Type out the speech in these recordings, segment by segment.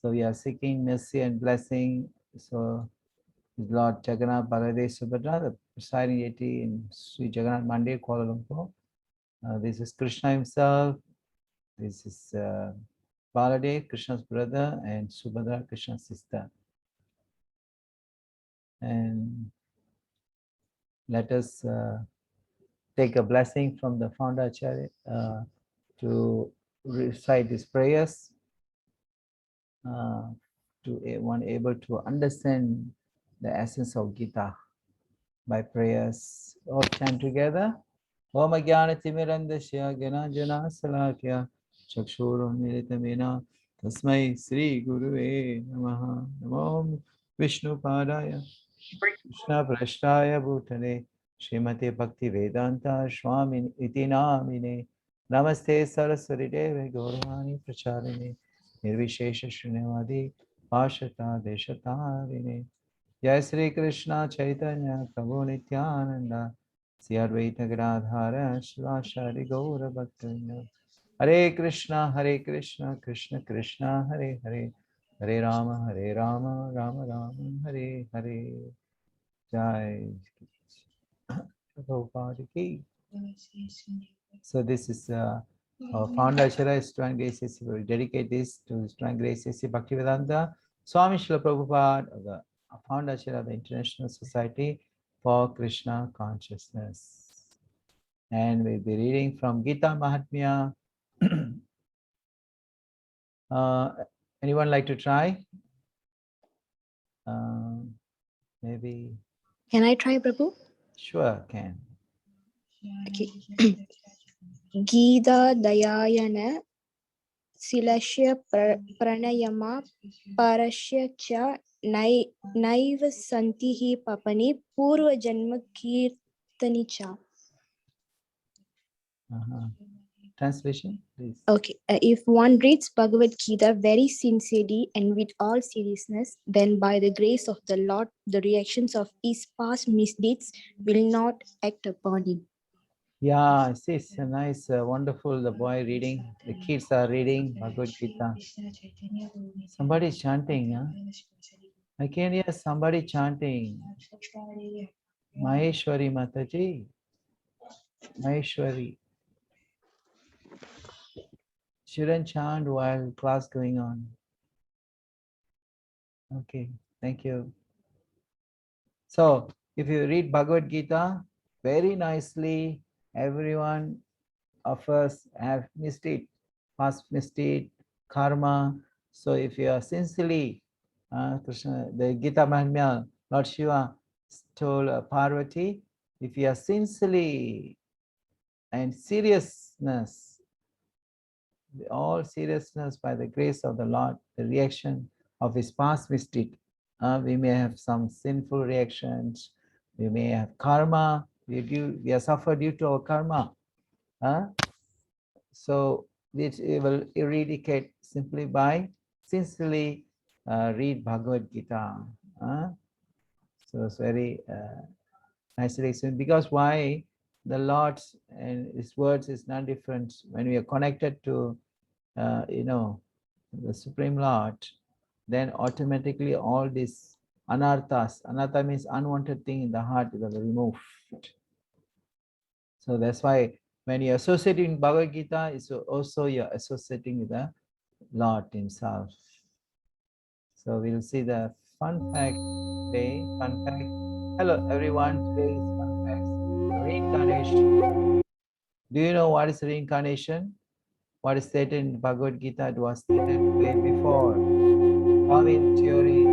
So we are seeking mercy and blessing. So Lord Jagannath Baladev Subhadra, the presiding deity in Sri Jagannath Mandir, Kuala Lumpur. This is Krishna himself. This is Baladev, Krishna's brother, and Subhadra, Krishna's sister. And let us take a blessing from the founder Acharya to recite these prayers to one able to understand the essence of Gita by prayers. All chant together. Om Jnana Timirandasya Gyananjana Salakya Chakshuru Militamena Tasmai Sri Guruve Namaha Namo Vishnu Padaya Krishna Prashtaya Bhutale Srimate Bhakti Vedanta Swami Iti Namine Namaste Saraswati Deve Gauravani Pracharine Nirvishesha Srinivadi Pashata Deshatarine Jai Sri Krishna Chaitanya Prabhu Nityananda Sri Advaita Gadadhara Shivashari Gaura Bhaktivinoda Hare Krishna Krishna Krishna Hare Hare Hare Rama Rama Rama Hare Hare Jai Prabhupada ki. So this is our founder Acharya Strong Graces. We will dedicate this to Strong Graces Bhaktivedanta Swami Srila Prabhupada, the founder Acharya of the International Society for Krishna Consciousness. And we'll be reading from Gita Mahatmya. Anyone like to try? Maybe. Can I try, Prabhu? Sure, can. Okay. Gita Dayayana Silashya Pranayama Parashya Cha Naiva Santihi Papani Purva Janma Kirtani Cha. Translation, please. Okay. If one reads Bhagavad-Gita very sincerely and with all seriousness, then by the grace of the Lord, the reactions of his past misdeeds will not act upon him. Yeah, see, it's a nice, wonderful, the boy reading, the kids are reading Bhagavad-Gita. Somebody is chanting, huh? I can hear somebody chanting. Maheshwari Mataji. Maheshwari. Shouldn't chant while class going on. Okay, thank you. So, if you read Bhagavad-Gita very nicely, everyone of us have missed it, past misdeed, karma. So if you are sincerely, Krishna, the Gita Mahatmya, Lord Shiva told Parvati, if you are sincerely and seriousness, all seriousness by the grace of the Lord, the reaction of his past misdeed. We may have some sinful reactions, we may have karma, we are suffered due to our karma. So it will eradicate simply by sincerely read Bhagavad-Gita. So it's very nicely explained. Because why? The Lord's and his words is non different. When we are connected to the Supreme Lord, then automatically all these anarthas, anartha means unwanted thing in the heart, will be removed. So that's why when you associate in Bhagavad Gita, it's also you're associating with the Lord himself. So we'll see the fun fact today. Fun fact. Hello everyone, today is fun fact. Reincarnation. Do you know what is reincarnation? What is stated in Bhagavad Gita? It was stated way before. Darwin theory.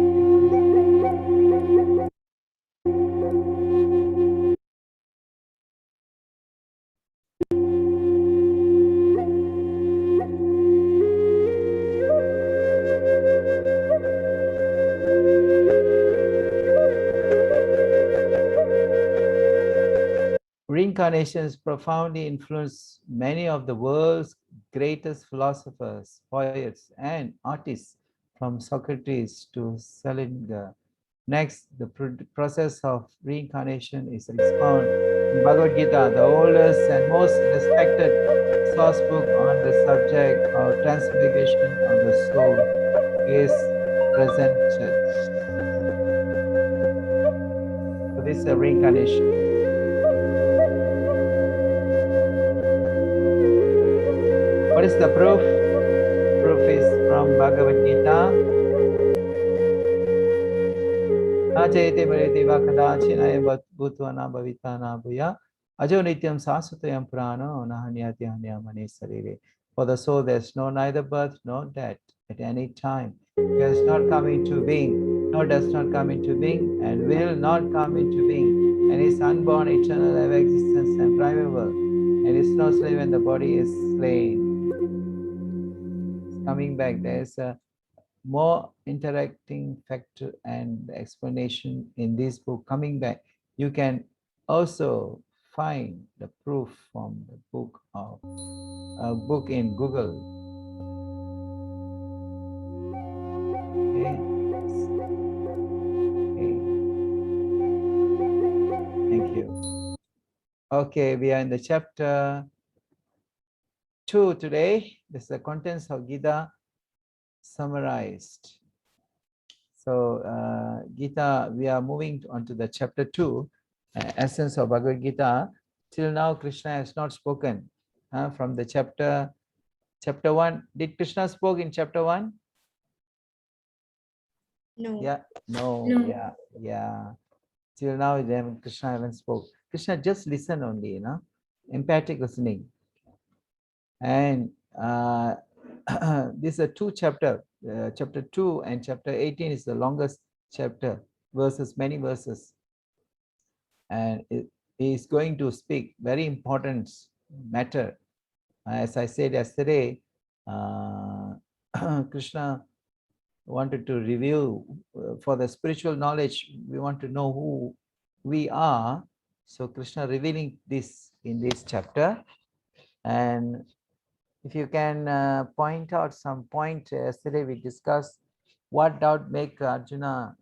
Reincarnations profoundly influenced many of the world's greatest philosophers, poets, and artists, from Socrates to Salinger. Next, the process of reincarnation is expounded in Bhagavad Gita, the oldest and most respected source book on the subject of transmigration of the soul. is presented. So this is a reincarnation. What is the proof? Proof is from Bhagavad-Gita. Nachayate marite va kadachinaya bhutvana bhavitana bhuya ajo nityam sasutayam prano nahanyati hanyamane sarire. For the soul there is no neither birth nor death at any time. It has not come into being, nor does not come into being, and will not come into being, and is unborn, eternal, ever existence, and primeval, and is no slave when the body is slain. It's coming back. There is a more interacting factor and explanation in this book. Coming back, you can also find the proof from the book of a book in Google. Okay. Okay. Thank you. Okay, we are in the chapter 2 today. This is the contents of Gita summarized. So Gita, we are moving on to the chapter 2, essence of Bhagavad-Gita. Till now, Krishna has not spoken from the chapter 1. Did Krishna spoke in chapter 1? No. Yeah, no, No. yeah. Till now, Krishna haven't spoke. Krishna just listen only, empathic listening. And this is a 2 chapter. Chapter 2 and chapter 18 is the longest chapter, many verses. And it is going to speak very important matter. As I said yesterday, Krishna wanted to review for the spiritual knowledge. We want to know who we are. So Krishna revealing this in this chapter. And if you can point out some point, yesterday we discussed what doubt make Arjuna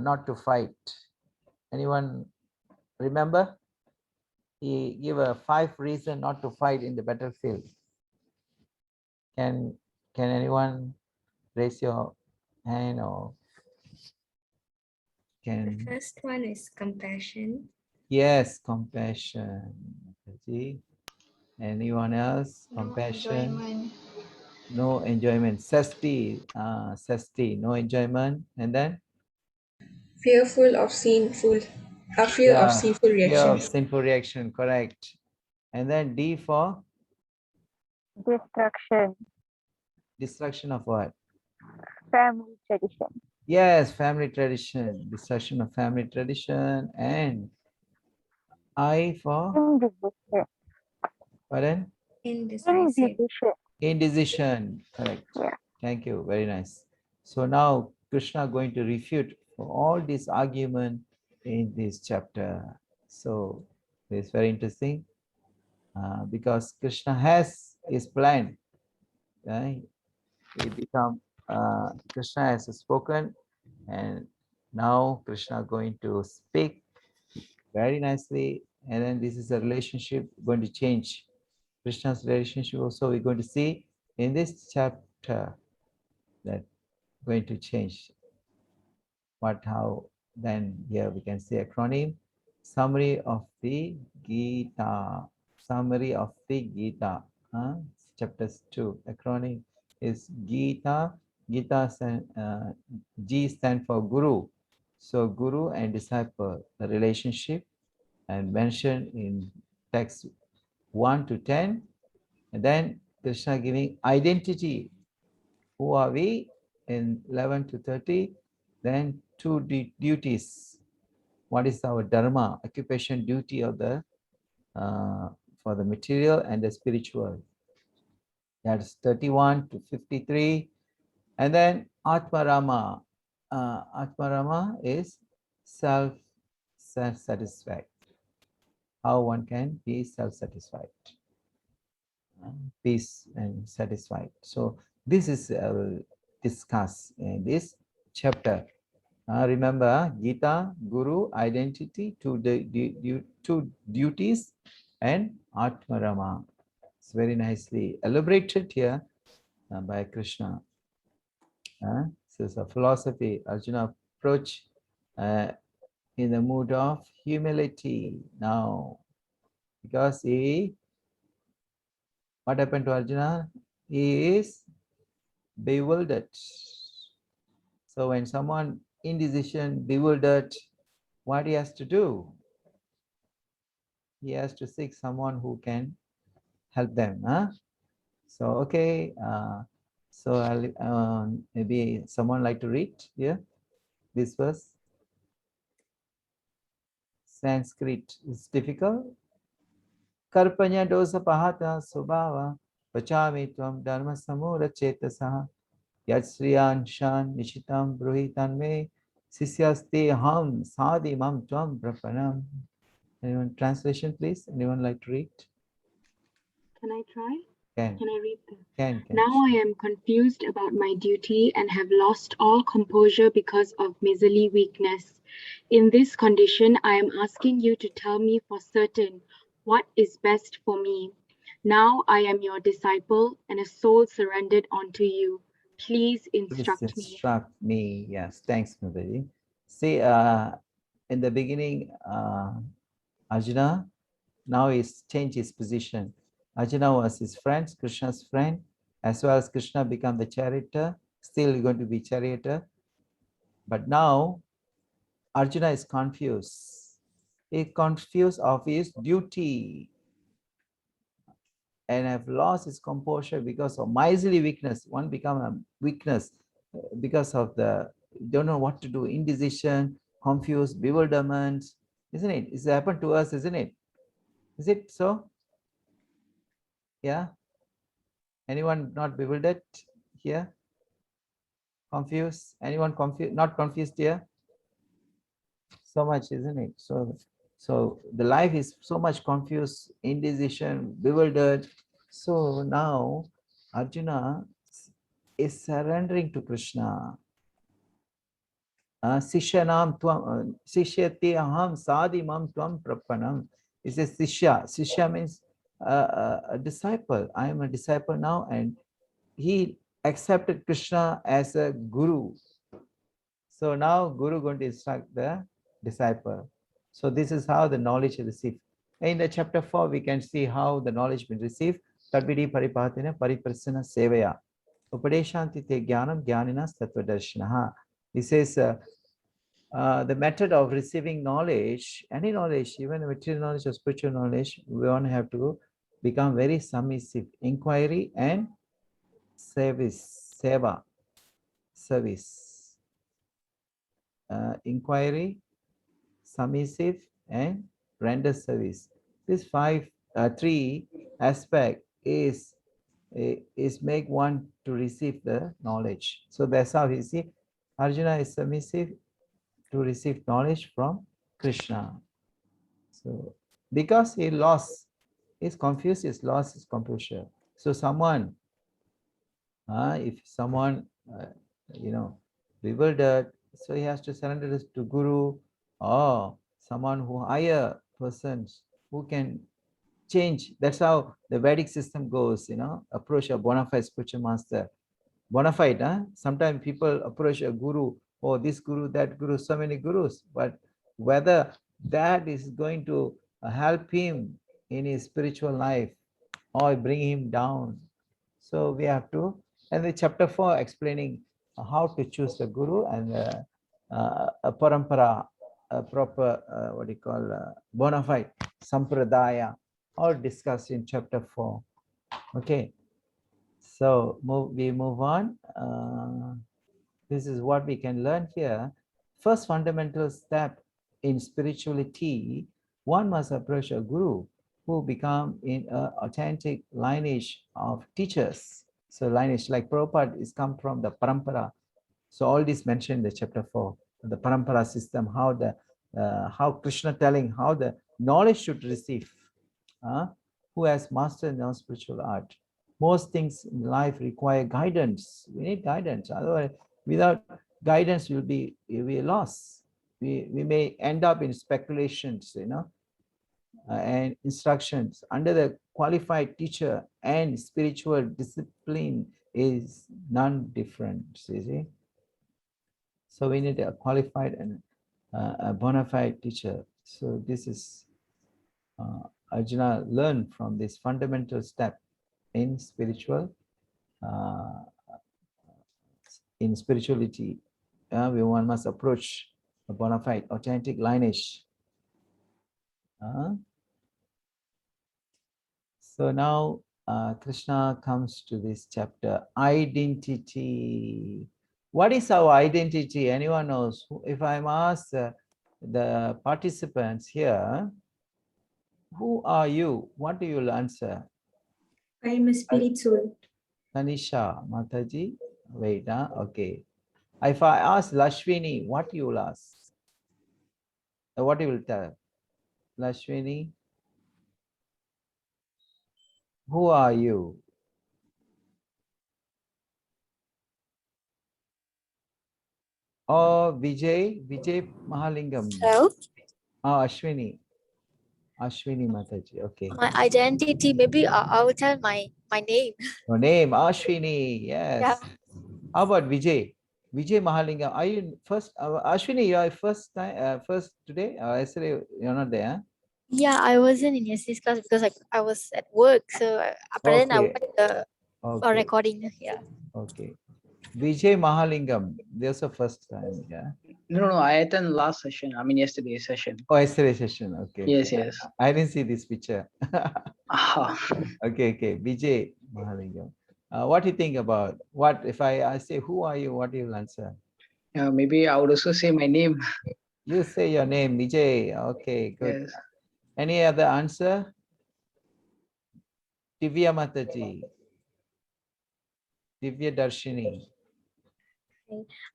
not to fight. Anyone remember? He gave a 5 reason not to fight in the battlefield. Can anyone raise your hand or can? The first one is compassion. Yes, compassion. Anyone else? No Compassion. enjoyment. No enjoyment. Sasti, no enjoyment. And then? Fearful of sinful, a fear of Yeah, sinful fear of reactions. sinful reaction, correct. And then D for? Destruction, Destruction of what? family tradition, Yes, family tradition. Destruction of family tradition. And I for? indecision, Pardon? Indecisive. Indecision, correct. Yeah. Thank you, very nice. So now Krishna going to refute for all this argument in this chapter. So it's very interesting because Krishna has his plan. Right? He become Krishna has spoken, and now Krishna going to speak very nicely, and then this is a relationship going to change. Krishna's relationship also we're going to see in this chapter that going to change. How then here we can say acronym summary of the Gita. Summary of the Gita. Chapters 2. Acronym is Gita. Gita G stand for Guru. So Guru and disciple, the relationship and mentioned in text 1 to 10. And then Krishna giving identity. Who are we? In 11 to 30. Then 2 duties. What is our dharma, occupation, duty of the for the material and the spiritual? That's 31 to 53. And then Atmarama. Atmarama is self-satisfied. How one can be self-satisfied. Peace and satisfied. So this is discussed in this chapter. Remember Gita, Guru, identity, two duties, and Atmarama. It's very nicely elaborated here by Krishna. So it's a philosophy. Arjuna approach in the mood of humility now, because what happened to Arjuna? He is bewildered. So when someone indecision, bewildered, what he has to do? He has to seek someone who can help them. So okay, so I'll maybe someone like to read here this verse. Sanskrit is difficult. Karpanya dosa pahata subhava pachami tvam dharma samura chetasaha yat sriyan shan nishitam bruhitan me sisyaste ham sadhi mam tvam prapanam. Anyone translation please? Anyone like to read? Can I try? Can. Can I read them? Can. Now I am confused about my duty and have lost all composure because of miserly weakness. In this condition, I am asking you to tell me for certain what is best for me. Now I am your disciple and a soul surrendered unto you. Please Please instruct me. instruct me. Yes, thanks, Mudali. See, in the beginning, Arjuna, now he's changed his position. Arjuna was his friend, Krishna's friend, as well as Krishna become the charioteer, still going to be charioteer. But now, Arjuna is confused. He confused of his duty and have lost his composure because of miserly weakness. One become a weakness because of the don't know what to do, indecision, confused, bewilderment, isn't it? It's happened to us, isn't it? Is it so? Yeah. Anyone not bewildered here? Confused? Anyone confused? Not confused here? So much, isn't it? So the life is so much confused, indecision, bewildered. So now Arjuna is surrendering to Krishna. Sishyanam tvam sishyati aham sadhi mam tvam prapanam. It says Sishya. Sishya means a disciple. I am a disciple now, and he accepted Krishna as a guru. So now Guru going to instruct the disciple. So this is how the knowledge is received. In the chapter 4, we can see how the knowledge been received. Tadvidi paripatina pariprasana sevaya. Upadeshanti te jnanam jnanina sattvadarshinaha. He says the method of receiving knowledge, any knowledge, even material knowledge or spiritual knowledge, we want to have to become very submissive. Inquiry and service, seva, service. Inquiry, submissive, and render service. This three aspect is make one to receive the knowledge. So that's how we see Arjuna is submissive to receive knowledge from Krishna. So because he lost, he's confused, he's lost his composure. So someone, if someone, bewildered, so he has to surrender this to Guru or someone who higher persons who can change. That's how the Vedic system goes, approach a bona fide spiritual master. Bona fide, sometimes people approach a guru, oh, this guru, that guru, so many gurus, but whether that is going to help him in his spiritual life or bring him down. So we have to, and the chapter 4 explaining how to choose the guru and a parampara, a proper, what do you call, bona fide sampradaya, all discussed in chapter 4. Okay, so we move on. This is what we can learn here. First fundamental step in spirituality, one must approach a guru who become in an authentic lineage of teachers. So lineage like Prabhupada is come from the parampara. So all this mentioned in the chapter 4, the parampara system, how Krishna telling how the knowledge should receive, who has mastered non-spiritual art. Most things in life require guidance. We need guidance. Otherwise, without guidance, we'll be lost. We may end up in speculations, and instructions. Under the qualified teacher and spiritual discipline is none different. See? So we need a qualified and a bona fide teacher. So this is Arjuna learned from this fundamental step in spirituality. One must approach a bona fide, authentic lineage. So now Krishna comes to this chapter, identity. What is our identity? Anyone knows? If I'm asked the participants here, who are you? What do you answer? I am a spirit soul. Tanisha, Mataji, wait, okay. If I ask Lashwini, what you will ask? What you will tell? Lashwini, who are you? Oh, Vijay Mahalingam. Hello. Oh, Ashwini Mataji. Okay. My identity, maybe I will tell my name. Your name, Ashwini. Yes. Yeah. How about Vijay? Vijay Mahalingam. Are you first? Ashwini, you are first time, first today? Yesterday, you're not there. Huh? Yeah, I wasn't in yesterday's class because I was at work. So after then I Okay. watched the Okay. recording. Yeah. Okay. Vijay Mahalingam. There's a first time. Yeah. No, I attended last session. I mean, yesterday's session. Oh, yesterday session. Okay. Yes, okay. yes. I didn't see this picture. Ah, Okay. Vijay Mahalingam. What do you think about what if I say who are you? What do you answer? yeah, maybe I would also say my name. You say your name, Vijay. Okay, good. Yes. Any other answer? Divya Mataji. Divya Darshini.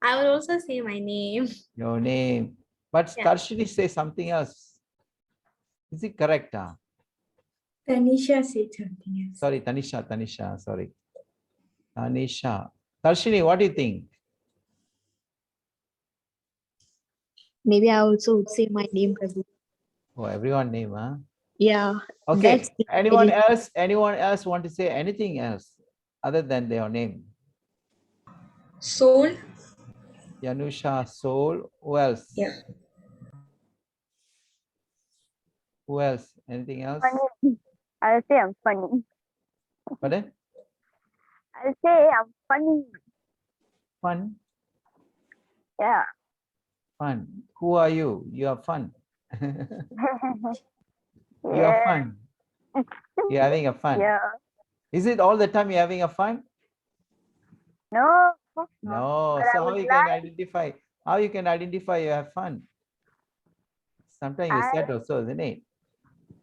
I will also say my name. Your name. But Yeah. Darshini say something else. Is it correct? Tanisha said something else. Sorry, Tanisha, sorry. Tanisha. Darshini, what do you think? Maybe I also would say my name, Prabhu. Oh, everyone name, huh? Yeah. Okay. That's the Anyone identity. else want to say anything else other than their name? Soul. Yanusha, Soul. Who else? Yeah. Who else? Anything else? Funny. I'll say I'm funny. Pardon? I'll say I'm funny. Fun. Yeah. Fun. Who are you? You are fun. You are Yeah. fun. You're having a fun. Yeah. Is it all the time you're having a fun? No. No. But I So how would you can identify? How you can identify you have fun? Sometimes you said also, isn't it?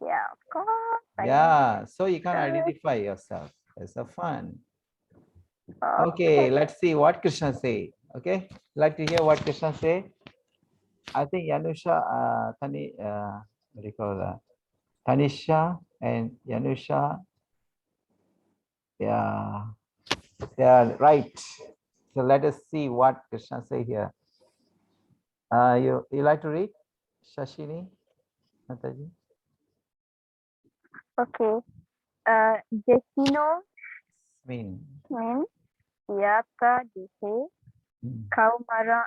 Yeah, of course. Yeah. So you can identify yourself as a fun. Okay. Okay. Let's see what Krishna say. Okay. Like to hear what Krishna say. I think Yanusha, what do you call that? Tanisha and Yanusha. Yeah. Yeah, right. So let us see what Krishna say here. You like to read, Shashini, Mataji? Okay. Desino Mean. means yaka dise kaumaram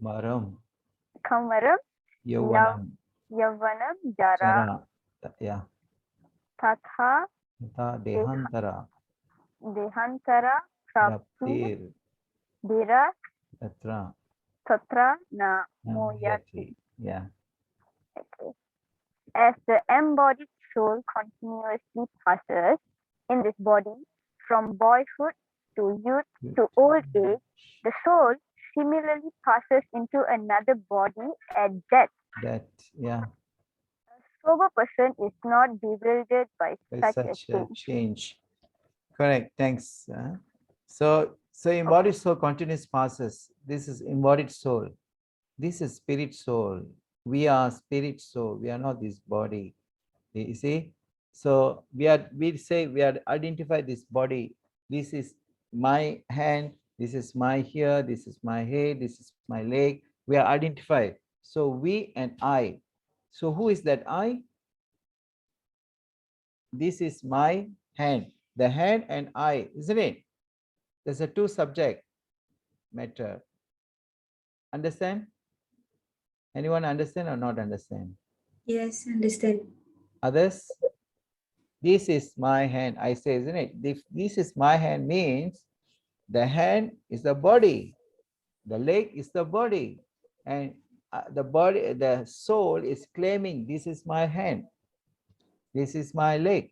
Maram. Yavanam. yavanam jara Chara. Yeah. tatha Dehantara. dehantara praptu Raptir. dira Tatra. tatra na moyati. Yati. Yeah. Okay. As the embodied soul continuously passes in this body from boyhood to youth to old age, the soul similarly passes into another body at death. That, yeah. A sober person is not bewildered by By such a such a change. change. Correct. Thanks. So embodied soul continuous passes. This is embodied soul. This is spirit soul. We are spirit soul. We are not this body. You see? So we say we are identify this body. This is my hand. This is my here. This is my head. This is my leg. We are identified. So we and I. So who is that I? This is my hand. The hand and I, isn't it? There's a two subject matter. Understand? Anyone understand or not understand? Yes, understand. Others? This is my hand, I say, isn't it? This is my hand means the hand is the body, the leg is the body, and the body, the soul is claiming this is my hand, this is my leg,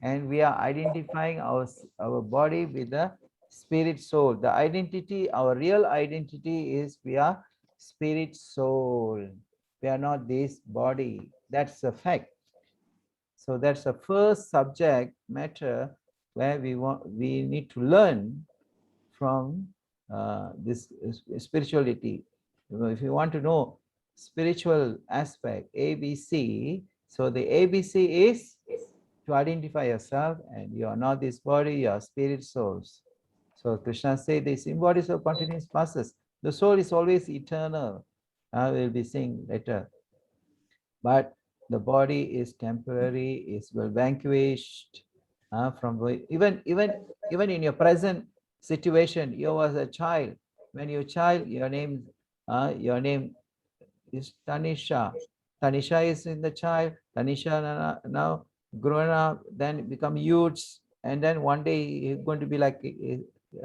and we are identifying our body with the spirit soul. The identity, our real identity is we are spirit soul. We are not this body. That's a fact. So that's the first subject matter where we need to learn from this spirituality. If you want to know spiritual aspect, ABC, so the ABC is to identify yourself, and you are not this body, you are spirit souls. So Krishna said this embodies of continuous process. The soul is always eternal. We'll be seeing later. But the body is temporary, is well vanquished. From even in your present situation, you was a child. When you're a child, your name is Tanisha. Tanisha is in the child. Tanisha now grown up, then become youths, and then one day you're going to be like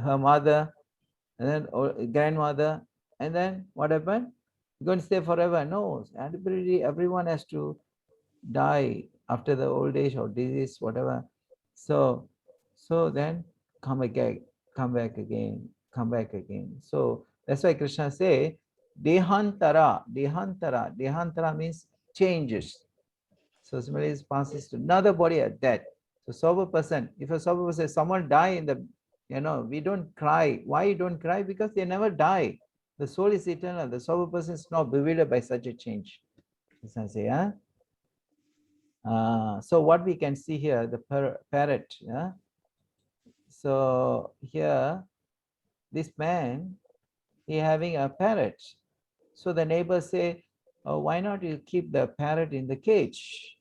her mother, and then or grandmother, and then what happened? You're going to stay forever? No, everyone has to die after the old age or disease, whatever. So, so then come again, come back again, come back again. So that's why Krishna say, Dehantara, Dehantara, Dehantara means changes. So similarly, it passes to another body at death. So sober person, if a sober person, someone die in the, we don't cry. Why you don't cry? Because they never die. The soul is eternal. The sober person is not bewildered by such a change. Krishna say, huh? So what we can see here, the parrot. Yeah? So here, this man, he having a parrot. So the neighbor say, oh, why not you keep the parrot in the cage?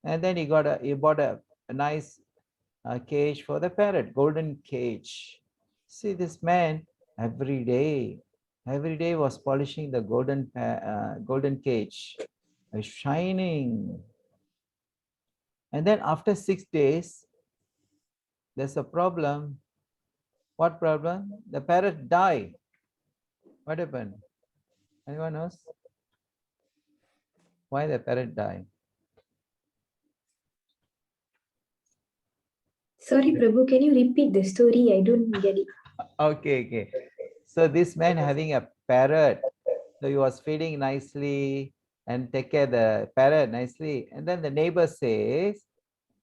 And then he bought a nice cage for the parrot, golden cage. See this man every day was polishing the golden cage, shining. And then after 6 days, there's a problem. What problem? The parrot died. What happened? Anyone knows? Why the parrot died? Sorry, Prabhu, can you repeat the story? I don't get it. Okay. So this man having a parrot, so he was feeding nicely and take care of the parrot nicely. And then the neighbor say,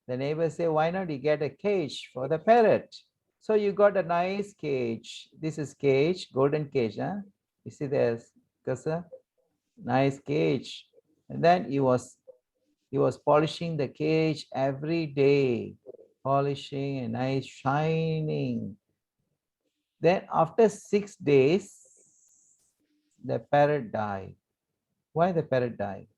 why not you get a cage for the parrot? So you got a nice cage. This is cage, golden cage. Huh? You see there's cursor? Nice cage. And then he was polishing the cage every day, polishing and nice shining. Then after 6 days, the parrot died. Why the parrot died?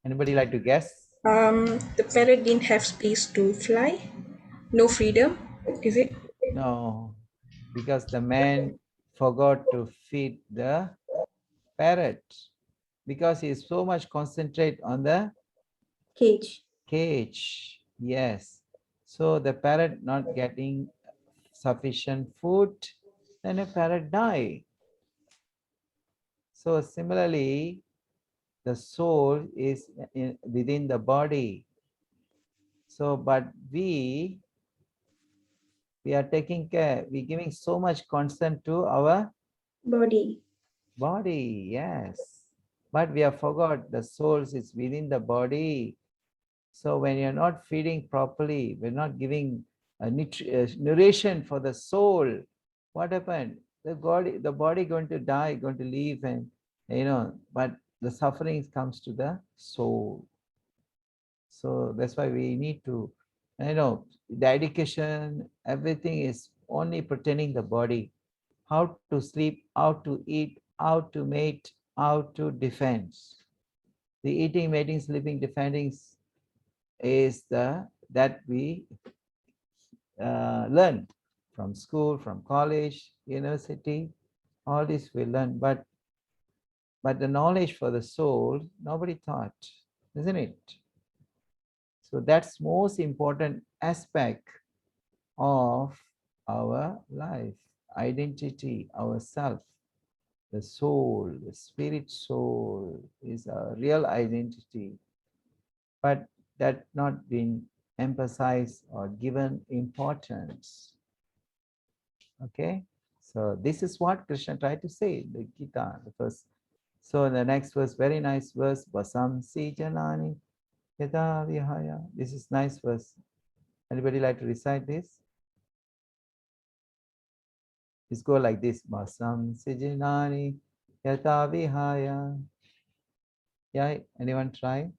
Anybody like to guess? The parrot didn't have space to fly. No freedom, is it? No, because the man forgot to feed the parrot because he is so much concentrate on the Cage. cage. Yes. So the parrot not getting sufficient food, then a parrot die. So similarly, the soul is within the body. So, but we are taking care, we're giving so much concern to our Body. body, yes. But we have forgot the soul is within the body. So when you're not feeding properly, we're not giving nourishment for the soul, what happened? The body going to die, going to leave, and but the suffering comes to the soul. So that's why we need to, the education, everything is only pertaining the body. How to sleep, how to eat, how to mate, how to defend. The eating, mating, sleeping, defending is that we learn from school, from college, university, all this we learn, but the knowledge for the soul, nobody taught, isn't it? So that's most important aspect of our life, identity, ourself, the soul, the spirit soul is a real identity, but that not been emphasized or given importance. Okay, so this is what Krishna tried to say in the Gita, the first. So the next verse, very nice verse, Vasamsi Janani Yada Vihaya. This is nice verse. Anybody like to recite this? Let's go like this. Vasamsi Janani Yada Vihaya. Yeah, anyone try?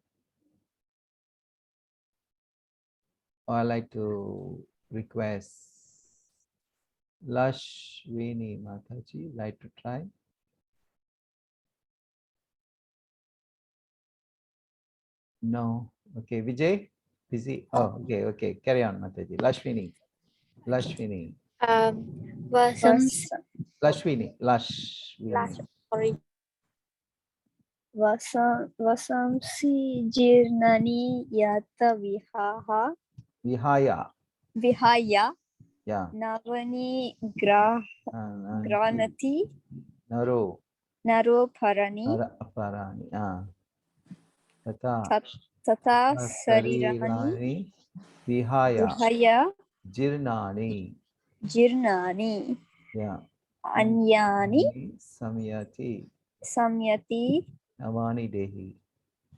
Or I like to request Lashwini Mataji, like to try? No. Okay, Vijay? Busy? Oh, okay, okay. Carry on, Mataji. Lashwini. Lashwini. Vasams. Lashwini. Lashwini. Sorry. Vasamsi jirnani yata vihaha Vihaya. vihaya Yeah. navani Granati. granati Naro. naro parani Parani. Tata. tata sarirani Sarirani. Vihaya. vihaya Jirnani. jirnani Yeah. anyani Samyati. samyati Navani Dehi.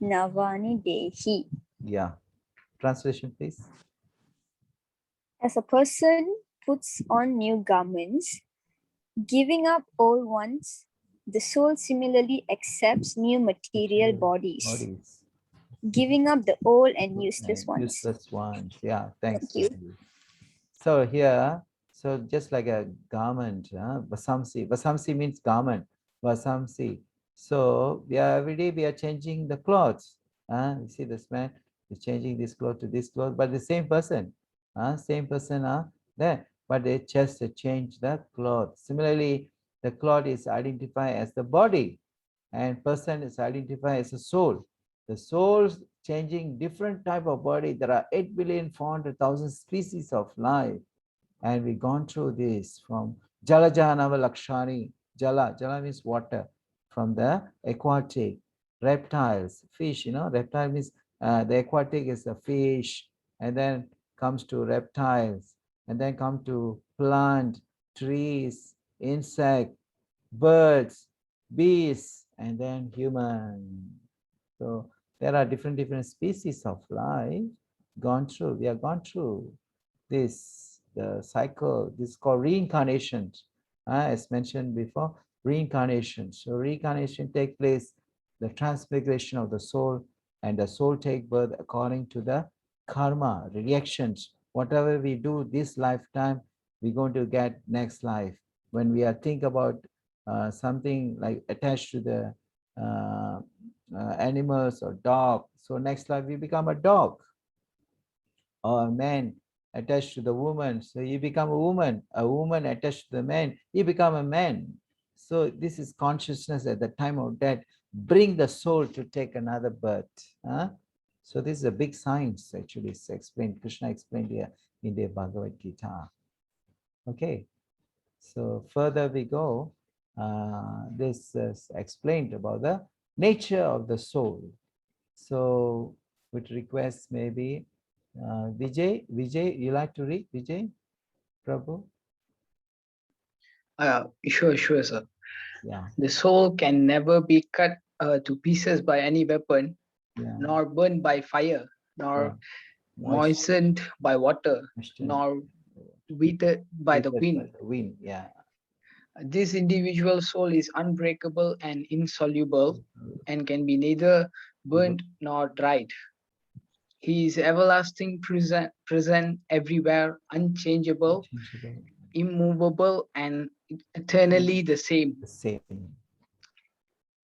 navani dehi. Yeah. Translation, please. As a person puts on new garments, giving up old ones, the soul similarly accepts new material bodies, giving up the old and useless ones. Useless ones. Yeah, thanks. Thank you. So here, so just like a garment, vasamsi. Vasamsi means garment. Vasamsi. So we are every day we are changing the clothes. You see this man is changing this cloth to this cloth, but the same person. Same person there, but they just change the cloth. Similarly, the cloth is identified as the body, and person is identified as a soul. The soul's changing different type of body. There are 8,400,000 species of life, and we've gone through this from Jalajanava Lakshani. Jala means water. From the aquatic, reptiles, fish. Reptile means the aquatic is a fish, and then comes to reptiles, and then come to plant, trees, insect, birds, beasts, and then human. So there are different species of life gone through. We have gone through this, the cycle. This is called reincarnation. As mentioned before, reincarnation. So reincarnation take place, the transmigration of the soul, and the soul take birth according to the karma, reactions. Whatever we do this lifetime, we're going to get next life. When we are think about something like attached to the animals or dog, so next life we become a dog. Or a man attached to the woman, so you become a woman attached to the man, you become a man. So this is consciousness at the time of death, bring the soul to take another birth. So this is a big science, actually. It's explained, Krishna explained here in the Bhagavad-Gita. Okay, so further we go. This is explained about the nature of the soul. So with request, maybe Vijay, you like to read, Vijay? Prabhu? Sure, sir. Yeah. The soul can never be cut to pieces by any weapon, nor burned by fire, nor moistened by water, nor withered by the wind. Yeah. This individual soul is unbreakable and insoluble, and can be neither burnt nor dried. He is everlasting, present everywhere, unchangeable, immovable, and eternally the same.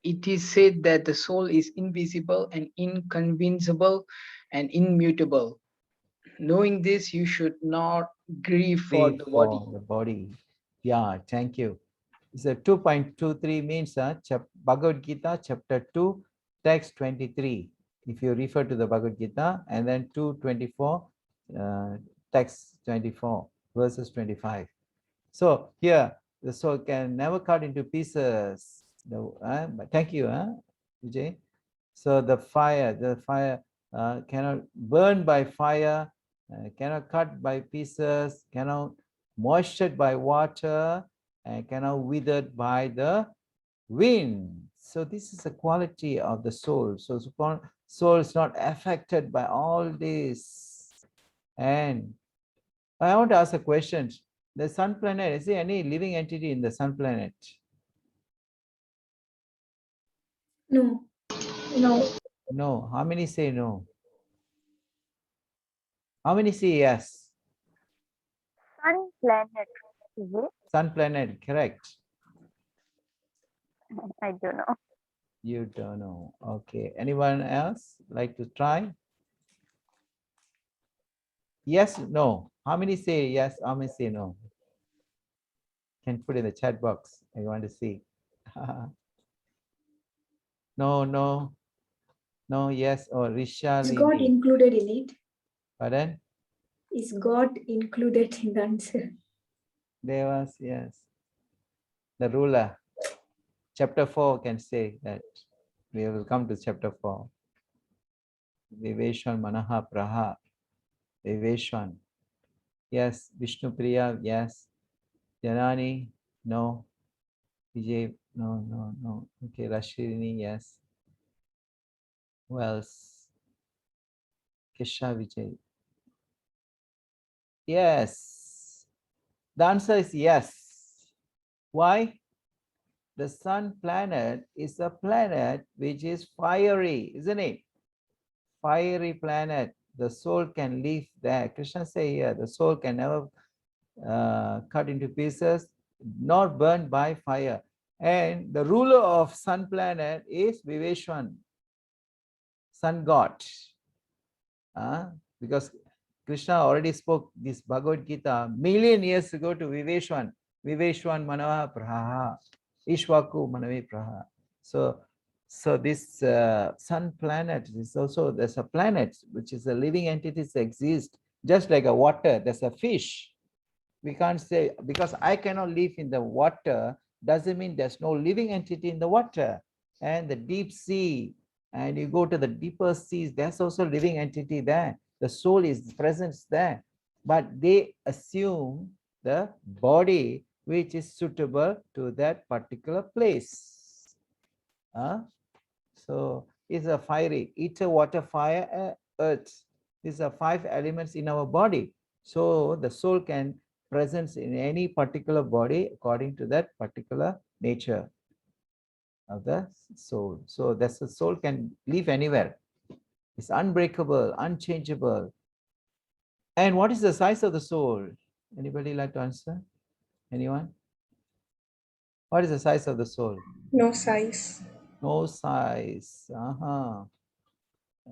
It is said that the soul is invisible and inconceivable and immutable. Knowing this, you should not grieve for Grieve the for body. the body. Yeah, thank you. So 2.23 means Bhagavad Gita chapter 2, text 23. If you refer to the Bhagavad Gita, and then 224, text 24, verses 25. So here, the soul can never cut into pieces. But thank you, Vijay. So the fire cannot burn by fire, cannot cut by pieces, cannot moistured by water, and cannot withered by the wind. So this is the quality of the soul. So soul is not affected by all this. And I want to ask a question. The sun planet, is there any living entity in the sun planet? No. No. No. How many say no? How many say yes? Sun planet, is it? Sun planet, correct. I don't know. You don't know. Okay. Anyone else like to try? Yes, no. How many say yes? How many say no? Can put in the chat box. I want to see. No, no, no, yes, or Risha. Is God included in it? Pardon? Is God included in the answer? Devas, yes. The ruler. Chapter 4 can say that. We will come to chapter 4. Viveshwan Manaha Praha. Viveshwan. Yes. Vishnu Priya, yes. Janani, no. Vijay, no, no, no. Okay, Rashini, yes. Who else? Kesha Vijay. Yes. The answer is yes. Why? The sun planet is a planet which is fiery, isn't it? Fiery planet. The soul can live there. Krishna say here, the soul can never cut into pieces, nor burned by fire. And the ruler of sun planet is Viveshwan, sun god. Because Krishna already spoke this Bhagavad Gita million years ago to Viveshwan. Viveshwan Manava Praha. Ishwaku Manavi Praha. So this sun planet is also, there's a planet which is a living entities exist, just like a water, there's a fish. We can't say, because I cannot live in the water, doesn't mean there's no living entity in the water. And the deep sea, and you go to the deeper seas, there's also living entity there. The soul is present there. But they assume the body which is suitable to that particular place. So it's a fiery, ether, water, fire, earth. These are 5 elements in our body. So the soul can presence in any particular body according to that particular nature of the soul. So that's the soul can live anywhere. It's unbreakable, unchangeable. And what is the size of the soul? Anybody like to answer? Anyone? What is the size of the soul? No size. No size.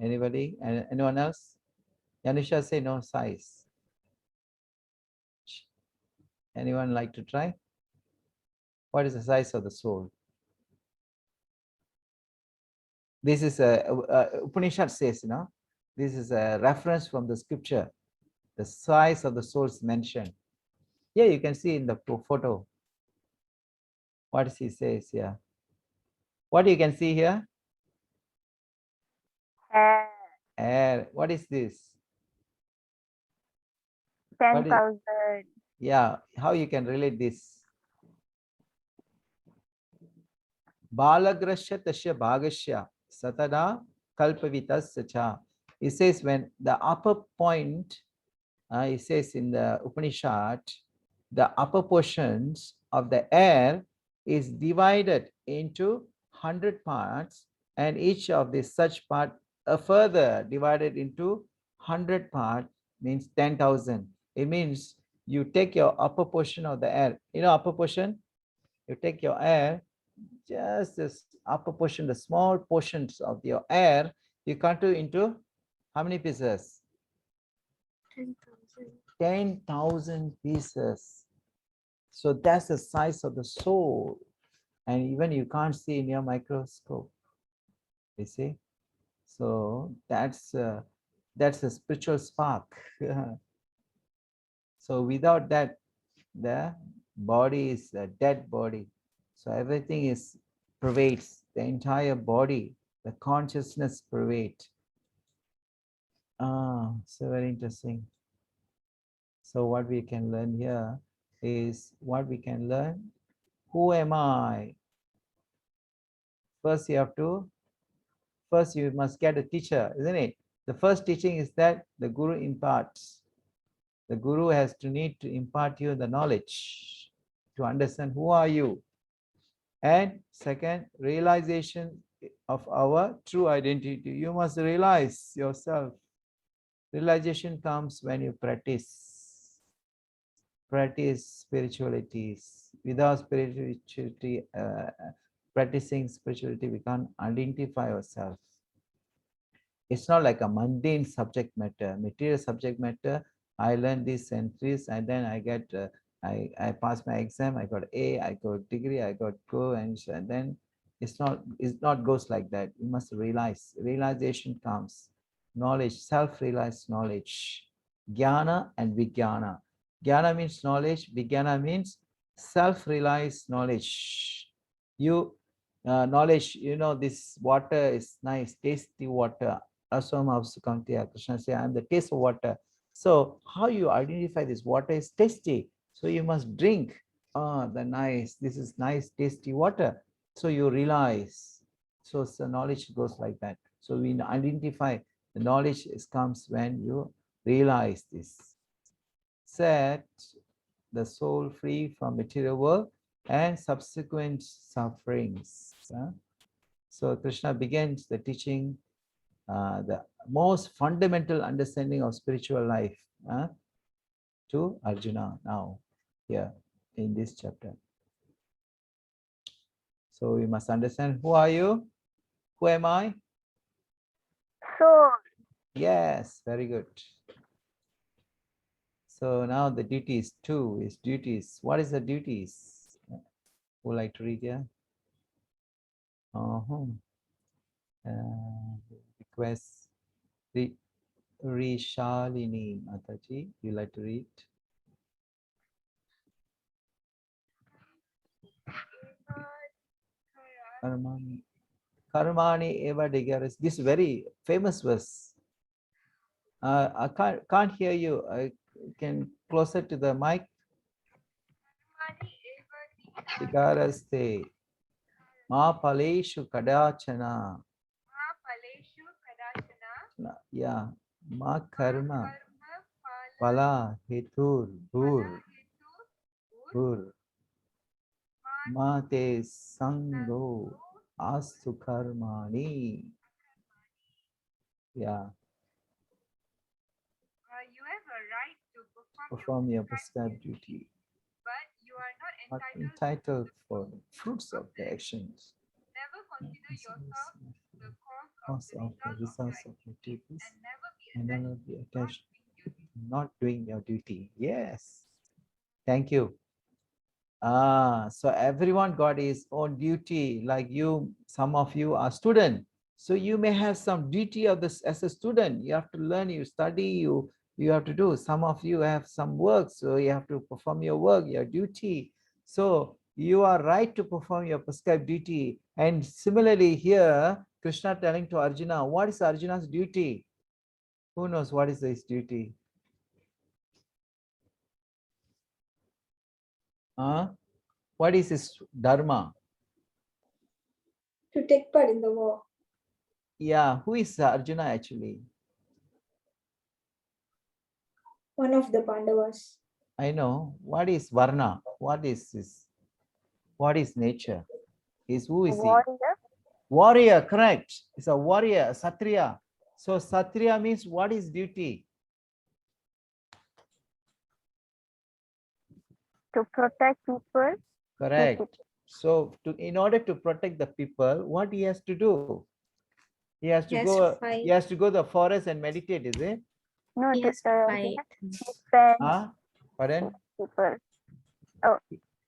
Anybody? Anyone else? Yanusha say no size. Anyone like to try? What is the size of the soul? This is Upanishad says, this is a reference from the scripture. The size of the soul is mentioned. Yeah, you can see in the photo. What he says here. What you can see here? Air. What is this? 10,000. Yeah, how you can relate this? Balagrasya tasya bhagasya satada kalpavitasya cha. It says when the upper point, it says in the Upanishad, the upper portions of the air is divided into 100 parts, and each of the such part further divided into 100 parts means 10,000. It means you take your upper portion of the air, upper portion, you take your air, just this upper portion, the small portions of your air, you cut it into how many pieces? 10,000. 10,000 pieces. So that's the size of the soul. And even you can't see in your microscope. You see? So that's a spiritual spark. So without that, the body is a dead body. So everything is pervades the entire body. The consciousness pervades. So very interesting. So what we can learn here is what we can learn. Who am I? First you must get a teacher, isn't it? The first teaching is that the guru imparts. The guru has to need to impart you the knowledge to understand who are you. And second, realization of our true identity. You must realize yourself. Realization comes when you practice spiritualities. Without spirituality, practicing spirituality, we can't identify ourselves. It's not like a mundane subject matter, material subject matter. I learned these entries and then I get, I passed my exam, I got A, I got degree, I got go, and then it's not goes like that. You must realize, realization comes, knowledge, self-realized knowledge, jnana and vijnana. Jnana means knowledge, vijnana means self-realized knowledge. You knowledge, you know, this water is nice, tasty water. Krishna say, I am the taste of water. So how you identify this water is tasty? So you must drink. This is nice, tasty water. So you realize. So the knowledge goes like that. So we identify the knowledge comes when you realize this. Set the soul free from material world and subsequent sufferings. So Krishna begins the teaching, the most fundamental understanding of spiritual life to Arjuna now, here in this chapter. So we must understand, who are you? Who am I? Soul. Yes, very good. So now the duties, 2 is duties. What is the duties? Who like to read here? Request Rishalini Mataji, you like to read? Karmani eva digaris. This very famous verse. I can't hear you. I can closer to the mic. Digaraste. Ma paleshu kadachana. Yeah. Ma karma. Pala hetur bhur. Bhur. Ma te sango astu karmani. Yeah. You have a right to Perform your prescribed duty, but you are not not entitled for the fruits of the actions. Never consider yourself the Cause of the results of your duties, and and never be attached to not doing your duty. Yes. Thank you. So everyone got his own duty. Like you, some of you are student. So you may have some duty of this as a student. You have to learn, you study, you have to do. Some of you have some work, so you have to perform your work, your duty. So you are right to perform your prescribed duty. And similarly here, Krishna telling to Arjuna, what is Arjuna's duty? Who knows what is his duty? What is his dharma? To take part in the war. Yeah, who is Arjuna actually? One of the Pandavas. I know. What is Varna? What is this? What is nature? Who is he? Warrior. Warrior, correct. It's a warrior, a Satriya. So Satriya means what is duty? To protect people. Correct. So in order to protect the people, what he has to do? He has to go to the forest and meditate, is it? No, He has to he fight. defends Pardon? people. Oh,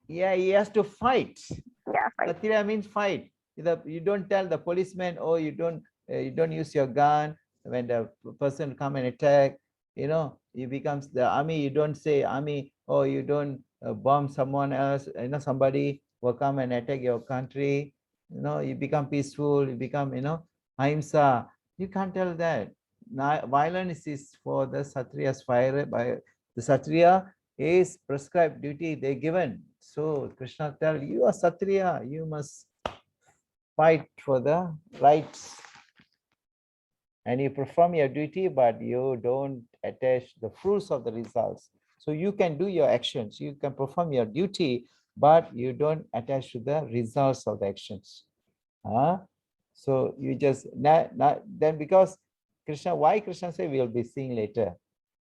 Yeah, he has to fight. yeah, fight. Satya means fight. You don't tell the policeman, oh, you don't use your gun when the person come and attack. You know, you becomes the army. You don't say army, oh, you don't bomb someone else. You know, somebody will come and attack your country. You know, you become peaceful. You become, ahimsa. You can't tell that. Now, violence is for the Satriya's fire by the Satriya is prescribed duty they given. So Krishna tell you are Satriya, you must fight for the rights and you perform your duty, but you don't attach the fruits of the results. So you can do your actions, you can perform your duty, but you don't attach to the results of the actions. So you just not then because Krishna, why Krishna say we'll be seeing later.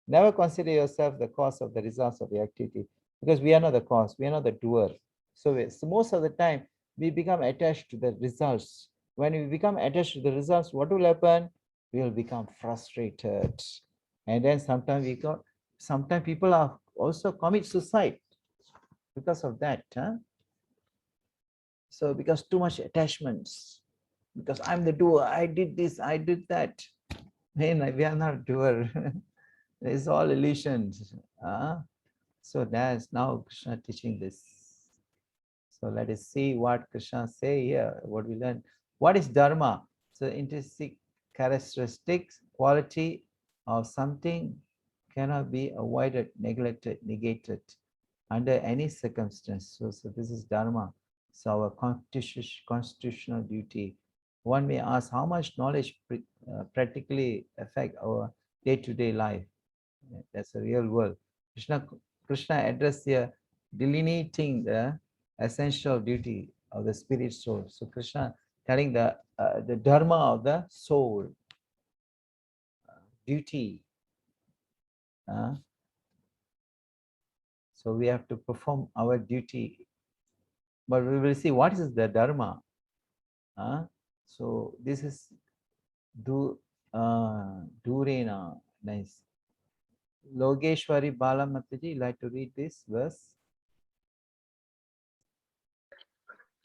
Never consider yourself the cause of the results of the activity because we are not the cause, we are not the doer. So most of the time we become attached to the results. When we become attached to the results, what will happen? We will become frustrated. And then sometimes people are also commit suicide because of that. So because too much attachments, because I'm the doer, I did this, I did that. Man, we are not doer. It's all illusions. So that's now Krishna teaching this. So let us see what Krishna say here, what we learn. What is dharma? So intrinsic characteristics, quality of something cannot be avoided, neglected, negated under any circumstance. So this is dharma. So our constitutional duty. One may ask how much knowledge practically affect our day-to-day life. That's a real world. Krishna addressed here delineating the essential duty of the spirit soul. So Krishna telling the dharma of the soul, duty. So we have to perform our duty. But we will see what is the dharma. So this is Durena. Nice. Logeshwari Balamataji, like to read this verse?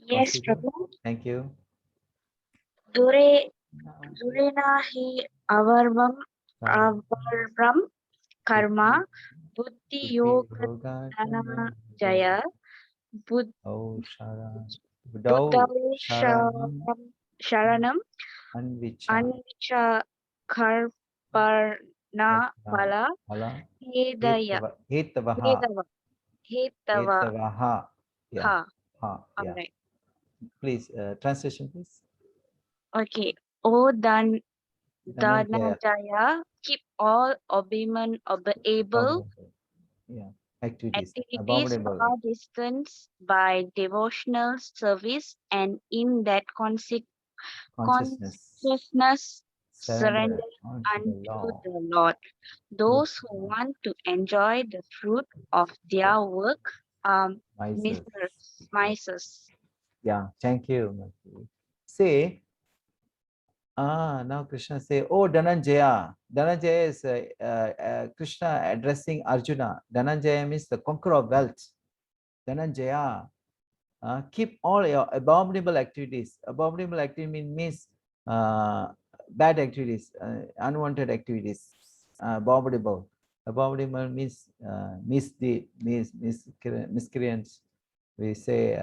Yes, Consider. Prabhu. Thank you. Durena hi avarvam karma buddhi yoga dana jaya buddhau sharanam anvicha karparna phala hetava. Yeah. Yeah. Alright. Please, translation, please. Okay. O Dhananjaya, keep all able Yeah. Activities. activities Abominable. far distance by devotional service and in that Consciousness. surrender unto unto the Lord. Those who want to enjoy the fruit of their work are misers. Yeah, thank you. Say, now Krishna say, oh Dhananjaya. Dhananjaya is Krishna addressing Arjuna. Dhananjaya means the conqueror of wealth. Dhananjaya, keep all your abominable activities. Abominable activity means bad activities, unwanted activities. Abominable. Abominable means misdeed, miscreants. We say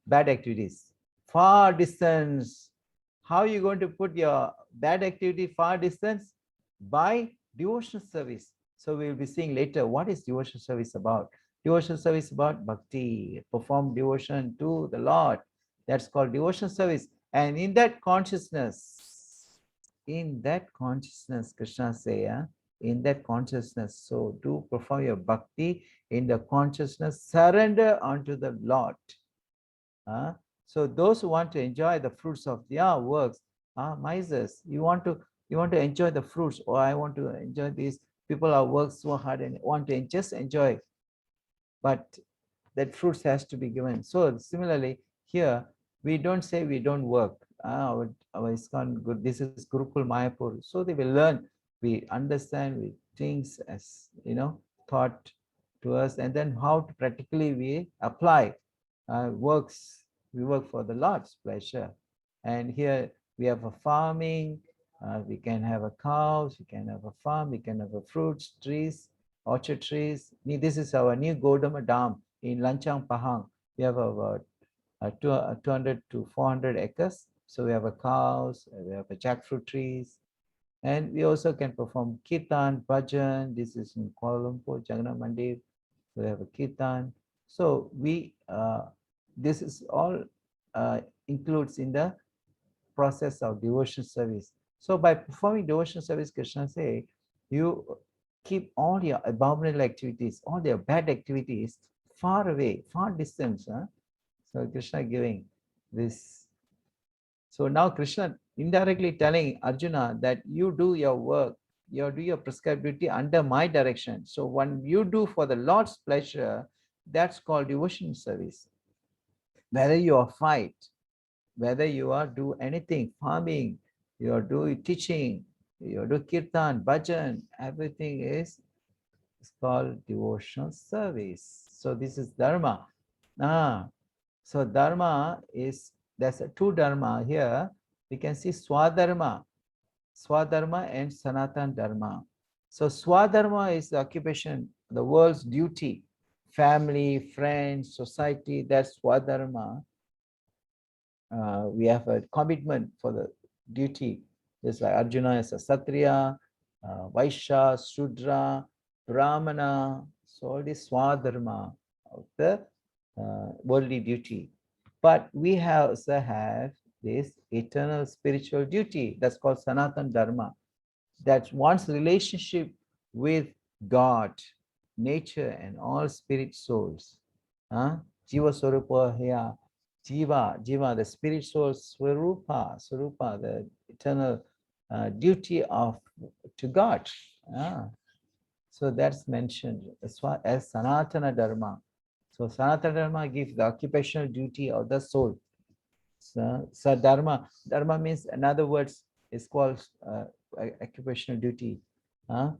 bad activities. Far distance. How are you going to put your bad activity far distance? By devotional service. So we will be seeing later what is devotional service about. Devotional service about bhakti, perform devotion to the Lord. That's called devotional service. And in that consciousness, Krishna say, in that consciousness, so do perform your bhakti in the consciousness, surrender unto the Lord. So those who want to enjoy the fruits of their works are misers. You want to enjoy the fruits, or I want to enjoy these. People are worked so hard and want to just enjoy, but that fruits has to be given. So similarly, here we don't say we don't work. Our ISKCON good. This is Gurukul Mayapur. So they will learn. We understand. We things as taught to us, and then how to practically we apply works. We work for the Lord's pleasure. And here we have a farming, we can have a cows, we can have a farm, we can have a fruits trees, orchard trees. This is our new Godama Dam in Lanchang Pahang. We have about 200 to 400 acres. So we have a cows, we have a jackfruit trees, and we also can perform kirtan, bhajan. This is in Kuala Lumpur, Jagannath Mandir. We have a kirtan. So we this is all includes in the process of devotion service. So by performing devotion service, Krishna say, you keep all your abominable activities, all your bad activities far away, far distance. So Krishna giving this. So now Krishna indirectly telling Arjuna that you do your work, you do your prescribed duty under my direction. So when you do for the Lord's pleasure, that's called devotion service. Whether you are fight, whether you are do anything, farming, you are doing teaching, you do kirtan, bhajan, everything is called devotional service. So this is dharma. So dharma is, there's a two dharma here. We can see swadharma and sanatan dharma. So swadharma is the occupation, the world's duty, family, friends, society, that's swadharma. We have a commitment for the duty. Just like Arjuna is a Satriya, Vaishya, Shudra, Brahmana. So all this swadharma of the worldly duty. But we also have this eternal spiritual duty. That's called Sanatan Dharma. That's one's relationship with God, nature, and all spirit souls. Jiva Swarupa here. Jiva, the spirit soul, Swarupa, the eternal duty to God. So that's mentioned as Sanatana Dharma. So Sanatana Dharma gives the occupational duty of the soul. So Dharma means, in other words, is called occupational duty.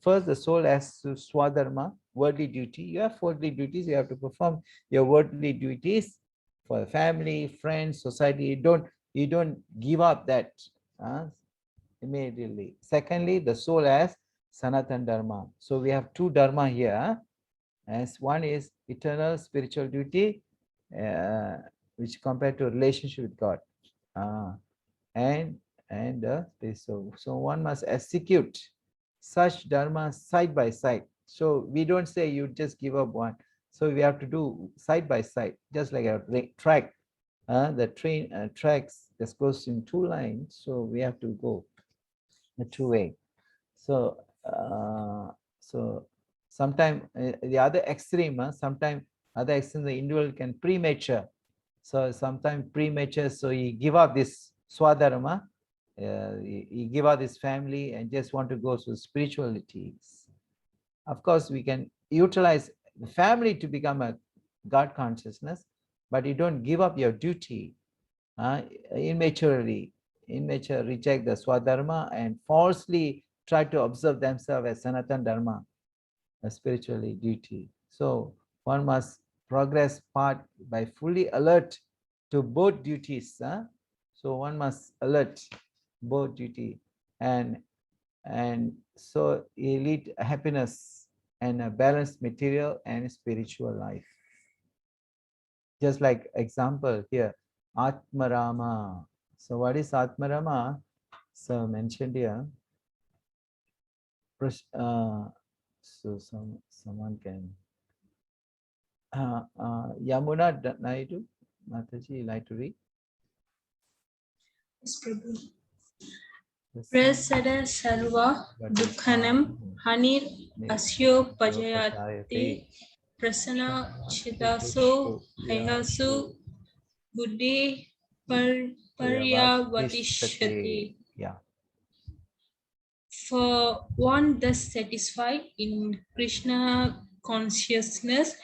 First, the soul has Swadharma, worldly duty. You have worldly duties, you have to perform your worldly duties for family, friends, society. You don't give up that immediately. Secondly, the soul has Sanatan Dharma. So we have two Dharma here. As one is eternal spiritual duty, which compared to relationship with God, so one must execute such dharma side by side. So we don't say you just give up one. So we have to do side by side, just like a track. The train tracks just goes in two lines, so we have to go a two-way. So sometimes the other extreme, sometimes other extreme, the individual can premature. So sometimes premature, so he give up this swadharma, he give up his family and just want to go to spiritualities. Of course, we can utilize the family to become a God consciousness, but you don't give up your duty. Immature reject the swadharma and falsely try to observe themselves as Sanatan Dharma, a spiritually duty. So one must progress part by fully alert to both duties. So one must alert both duty, and so he lead happiness and a balanced material and spiritual life. Just like example here, Atmarama. So what is Atmarama? So mentioned here. So someone can Yamuna Naidu, Mataji, you like to read? Yes, Prabhu. Prasada Sarva Dukhanam Hanir Asyo Pajayati Prasana Chidaso Hayasu Buddhi Paryavatishati. Yeah. For one thus satisfied in Krishna consciousness,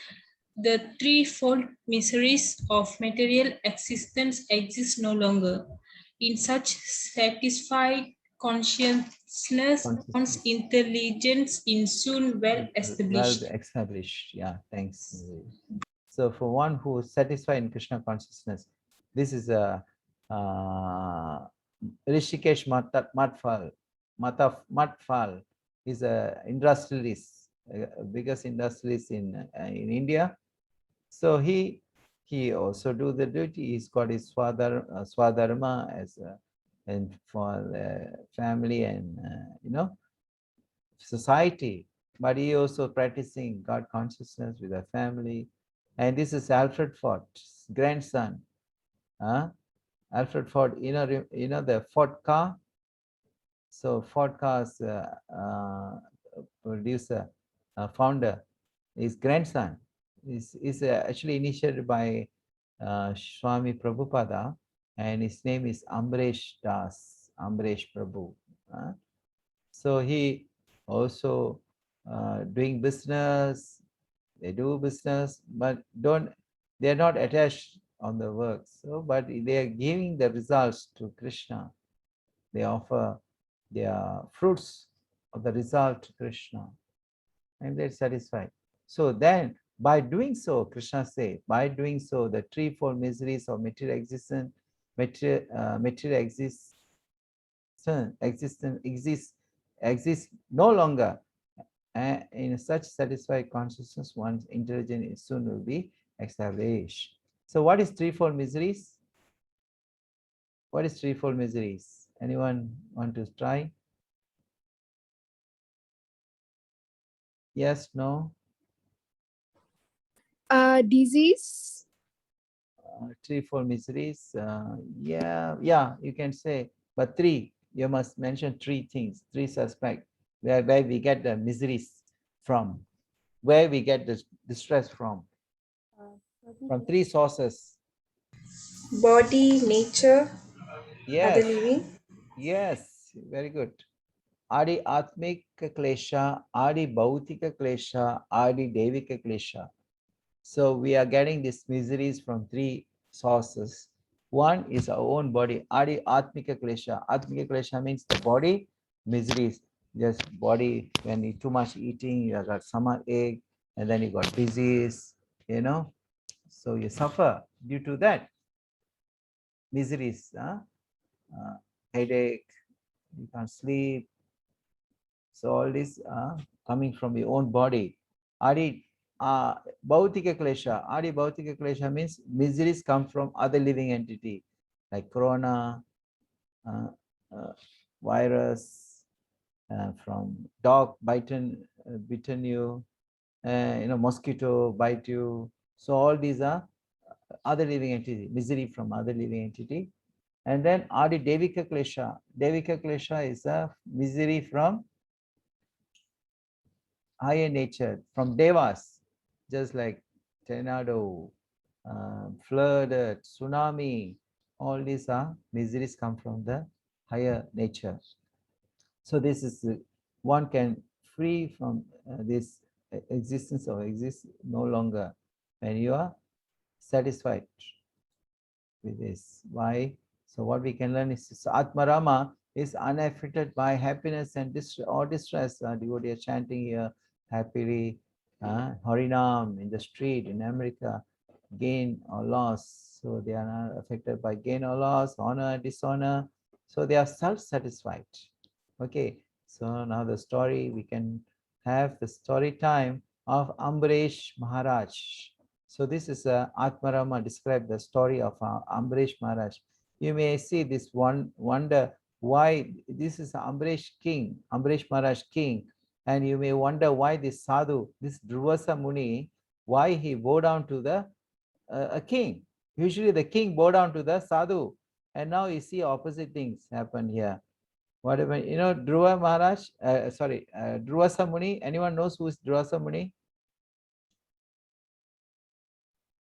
the threefold miseries of material existence exist no longer. In such satisfied consciousness, one's intelligence is soon well established. Well established. Yeah, thanks. So for one who is satisfied in Krishna consciousness, this is a Rishikesh Matfal is a industrialist, biggest industrialist in India. So he also do the duty. He's got his swadharma as and for family and society, but he also practicing God consciousness with a family. And this is Alfred Fort's grandson. Alfred Fort, the Ford car. So Ford car's producer, founder, his grandson is actually initiated by Swami Prabhupada, and his name is Amresh Das, Amresh Prabhu. So he also doing business. They do business, but they're not attached on the work. So, but they are giving the results to Krishna. They offer their fruits of the result to Krishna, and they're satisfied. So then, by doing so, Krishna said, by doing so, the threefold miseries of material existence, exists no longer. And in such satisfied consciousness, one's intelligence soon will be established. So what is threefold miseries? What is threefold miseries? Anyone want to try? Yes, no? Disease. Threefold miseries. Yeah, you can say, but three. You must mention three things, three suspects, where we get the miseries from, where we get the distress from three sources. Body, nature, other Yes, living. yes, very good. Adi Atmika Klesha, Adi Bhautika Klesha, Adi Devika Klesha. So we are getting these miseries from three sources. One is our own body, Adi Atmika Klesha. Atmika Klesha means the body, miseries. Just body, when you too much eating, you got stomach ache, and then you got disease, So you suffer due to that. Miseries, headache, you can't sleep. So all this coming from your own body. Adi Bhautika Klesha. Adi Bhautika Klesha means miseries come from other living entity like corona, virus, from dog bitten you, mosquito bite you. So all these are other living entity, misery from other living entity. And then Adi Devika Klesha. Devika Klesha is a misery from higher nature, from devas, just like tornado, flood, tsunami. All these are miseries come from the higher nature. So this is one can free from this existence or exist no longer when you are satisfied with this. Why? So what we can learn is Atmarama is unaffected by happiness and distress. Devotee are chanting here happily, Harinam in the street in America, gain or loss. So they are not affected by gain or loss, honor, dishonor. So they are self-satisfied. Okay, so now the story, we can have the story time of Ambaresh Maharaj. So this is Atmarama describe the story of Ambaresh Maharaj. You may see this one wonder why this is Ambaresh king, Ambaresh Maharaj king, and you may wonder why this sadhu, this Dhruvasa Muni, why he bow down to the a king. Usually the king bow down to the sadhu, and now you see opposite things happen here. Whatever, Dhruva Maharaj, Dhruvasa Muni, anyone knows who is Dhruvasa Muni?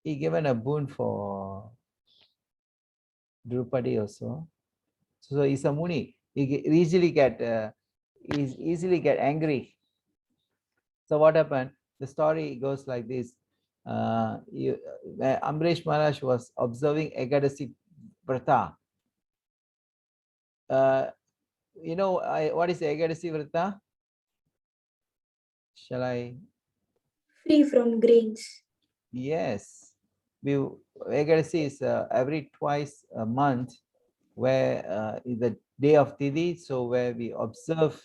He given a boon for Drupadi also. So he's a Muni. He easily get angry. So what happened? The story goes like this. Amresh Maharaj was observing Ekadasi Vrata. you know, what is Ekadasi Vrata? Shall I? Free from grains. Yes. Ekadasi is every twice a month, where is the day of Tidi, so where we observe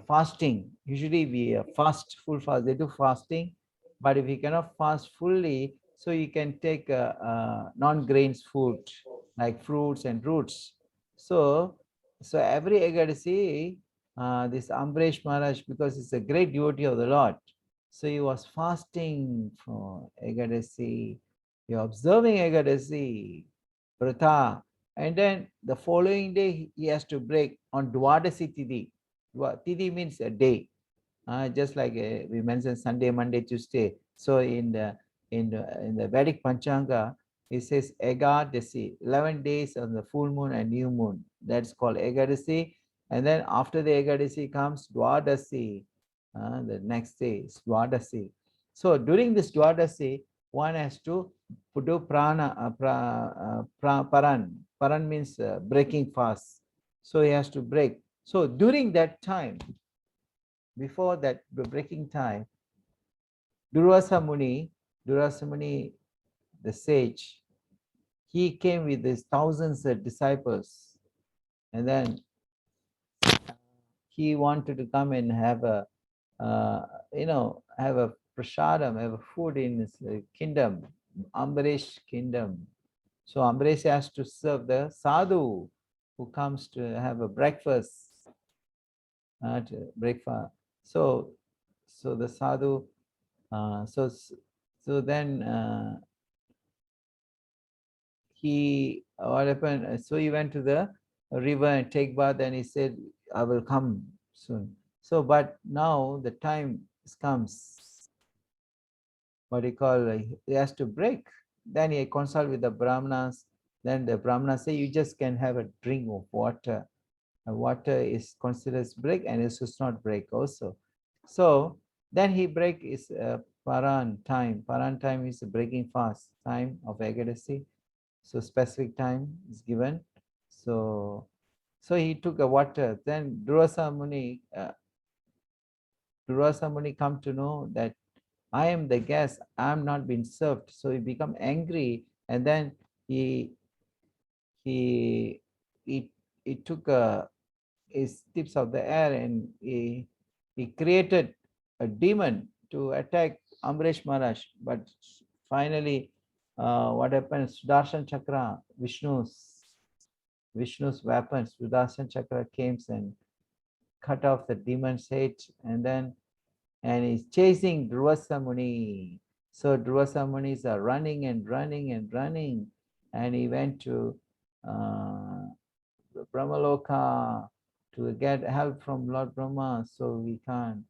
fasting. Usually we fast, full fast, they do fasting, but if you cannot fast fully, so you can take non-grains food like fruits and roots. So, so every Ekadasi, this Amberesh Maharaj, because he's a great devotee of the Lord, so he was fasting for Ekadasi, you're observing Ekadasi, Vrata, and then the following day he has to break on Dwadasi Tithi. Tithi means a day, just like we mentioned Sunday, Monday, Tuesday. So in the Vedic Panchanga, it says Egadasi, 11 days on the full moon and new moon. That's called Egadasi. And then after the Egadasi comes Dwadasi, the next day is Dwadasi. So during this Dwadasi, one has to do prana, paran. Paran means breaking fast. So he has to break. So during that time, before that breaking time, Durvasa Muni, the sage, he came with his thousands of disciples, and then he wanted to come and have a, have a prasadam, have a food in his kingdom, Amberesh kingdom. So Amberesh has to serve the sadhu who comes to have a breakfast, breakfast. So the sadhu, so then what happened? So he went to the river and take bath, and he said, I will come soon. So, but now the time comes, what he call, he has to break. Then he consult with the Brahmanas. Then the Brahmanas say, you just can have a drink of water. Water is considered break, and it should not break also. So then he break is Paran time. Paran time is breaking fast time of Ekadasi. So specific time is given. So he took a water. Then Durvasa Muni come to know that I am the guest, I am not being served. So he become angry, and then he he he, he took his tips of the air, and he created a demon to attack Amberesh Maharaj. But finally, what happened? Sudarshan Chakra, Vishnu's weapon, Sudarshan Chakra came and cut off the demon's head, and he's chasing Durvasa Muni. So Durvasa Munis are running and running and running, and he went to Brahmaloka to get help from Lord Brahma. So we can't.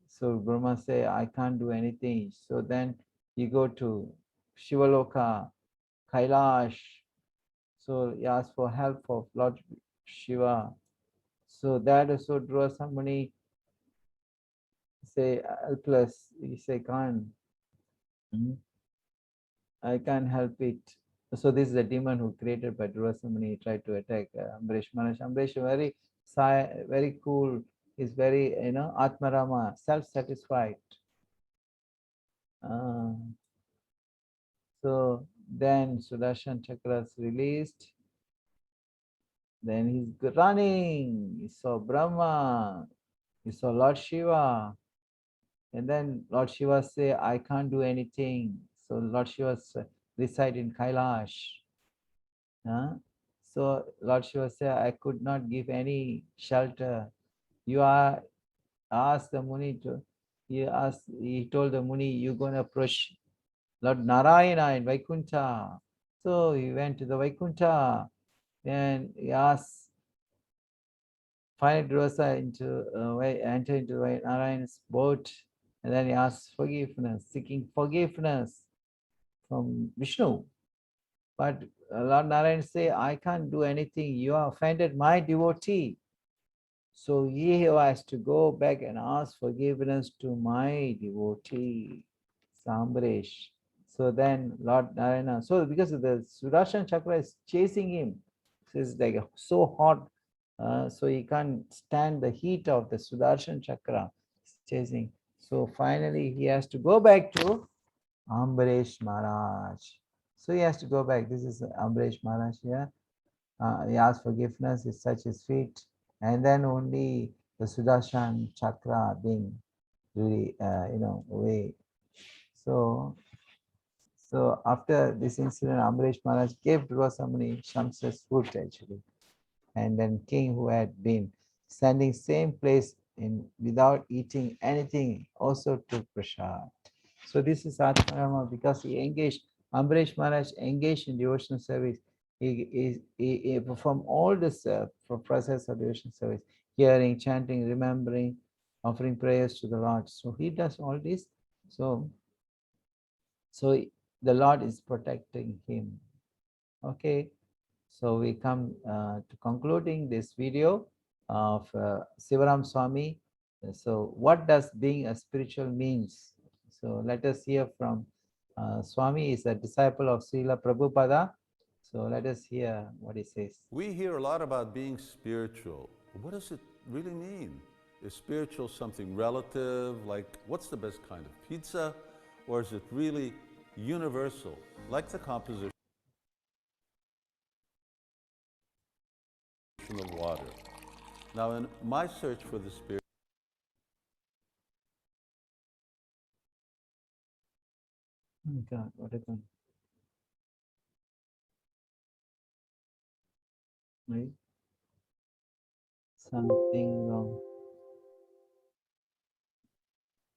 So Brahma say, I can't do anything. So then you go to Shivaloka, Kailash. So he asked for help of Lord Shiva. So that also draw somebody say helpless. He say can't. I can't help it. So this is a demon who created by Dhruvasamuni tried to attack Amberesh Maharaj. Amberesh very cool. He's very Atmarama, self-satisfied. So then Sudarshan Chakra is released. Then he's running. He saw Brahma. He saw Lord Shiva. And then Lord Shiva say, I can't do anything. So Lord Shiva reside in Kailash. So Lord Shiva said, I could not give any shelter. You are asked the Muni to, he told the Muni, you're going to approach Lord Narayana in Vaikuntha. So he went to the Vaikuntha, and he asked, finally Dhruva enter into Narayana's boat, and then he asked forgiveness, seeking forgiveness from Vishnu. But Lord Narayan say, I can't do anything. You have offended my devotee. So he has to go back and ask forgiveness to my devotee, Sambaresh. So then Lord Narayana, so because of the Sudarshan Chakra is chasing him, so it's like so hot So he can't stand the heat of the Sudarshan Chakra chasing. So finally he has to go back to Ambaresh Maharaj. So he has to go back. This is Ambaresh Maharaj here. He asks forgiveness, he touches his feet, and then only the Sudarshan Chakra being really, away. So after this incident, Ambaresh Maharaj gave Dhruva Shamsa's food actually. And then king who had been standing same place in without eating anything also took prasad. So this is Atmarama because he engaged, Ambaresh Maharaj engaged in devotional service. He performed all this process of devotional service, hearing, chanting, remembering, offering prayers to the Lord. So he does all this. So the Lord is protecting him. Okay. So we come to concluding this video of Sivaram Swami. So what does being a spiritual means? So let us hear from Swami is a disciple of Srila Prabhupada. So let us hear what he says. We hear a lot about being spiritual. What does it really mean? Is spiritual something relative, like what's the best kind of pizza? Or is it really universal, like the composition of water? Now, in my search for the spirit, Oh God, what happened? Right? Something wrong.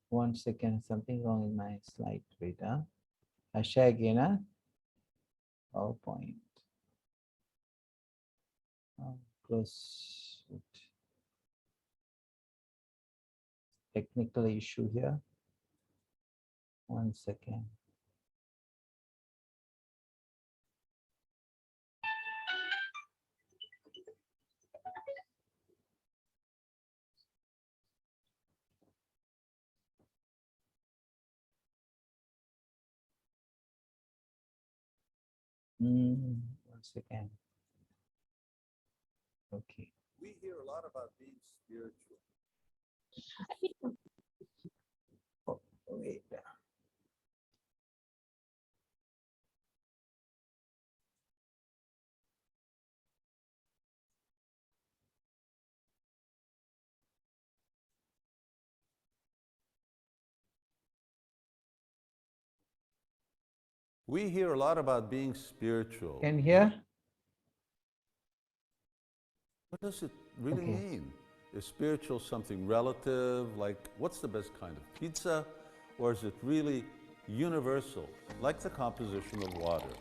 1 second, something wrong in my slide. Wait, I share again, PowerPoint. Close it. Technical issue here. 1 second. Once again. Okay. we hear a lot about being spiritual. Oh, wait. We hear a lot about being spiritual. Can you hear? What does it really Okay. mean? Is spiritual something relative, like what's the best kind of pizza? Or is it really universal, like the composition of water?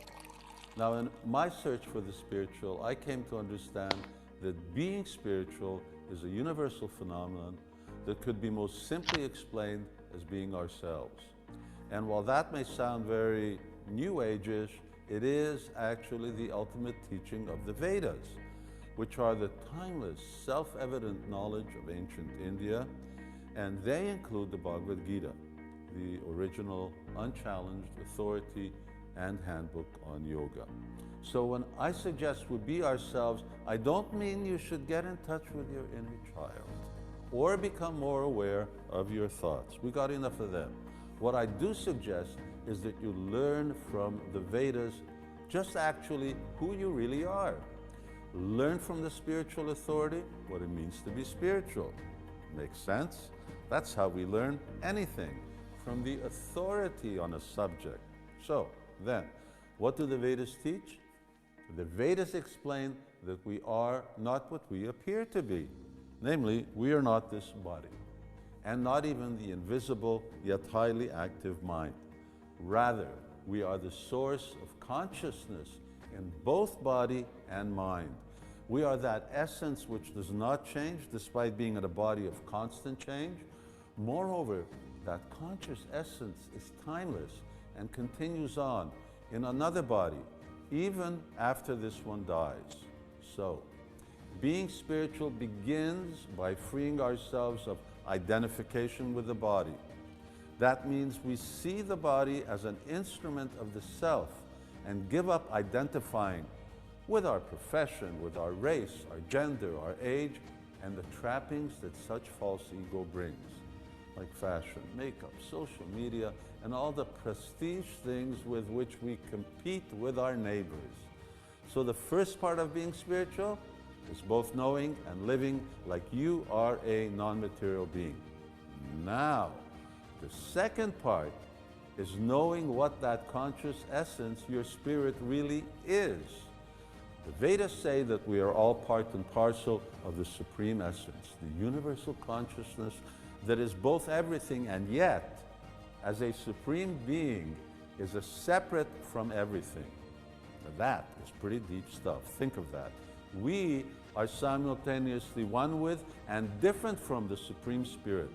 Now, in my search for the spiritual, I came to understand that being spiritual is a universal phenomenon that could be most simply explained as being ourselves. And while that may sound very New Age-ish, it is actually the ultimate teaching of the Vedas, which are the timeless, self-evident knowledge of ancient India, and they include the Bhagavad-Gita, the original, unchallenged authority and handbook on yoga. So when I suggest we be ourselves, I don't mean you should get in touch with your inner child or become more aware of your thoughts. We got enough of them. What I do suggest is that you learn from the Vedas just actually who you really are. Learn from the spiritual authority what it means to be spiritual. Makes sense? That's how we learn anything, from the authority on a subject. So then, what do the Vedas teach? The Vedas explain that we are not what we appear to be. Namely, we are not this body, and not even the invisible yet highly active mind. Rather, we are the source of consciousness in both body and mind. We are that essence which does not change despite being in a body of constant change. Moreover, that conscious essence is timeless and continues on in another body, even after this one dies. So, being spiritual begins by freeing ourselves of identification with the body. That means we see the body as an instrument of the self and give up identifying with our profession, with our race, our gender, our age, and the trappings that such false ego brings, like fashion, makeup, social media, and all the prestige things with which we compete with our neighbors. So the first part of being spiritual is both knowing and living like you are a non-material being. Now, the second part is knowing what that conscious essence, your spirit, really is. The Vedas say that we are all part and parcel of the Supreme Essence, the universal consciousness that is both everything and yet, as a Supreme Being, is a separate from everything. Now that is pretty deep stuff. Think of that. We are simultaneously one with and different from the Supreme Spirit.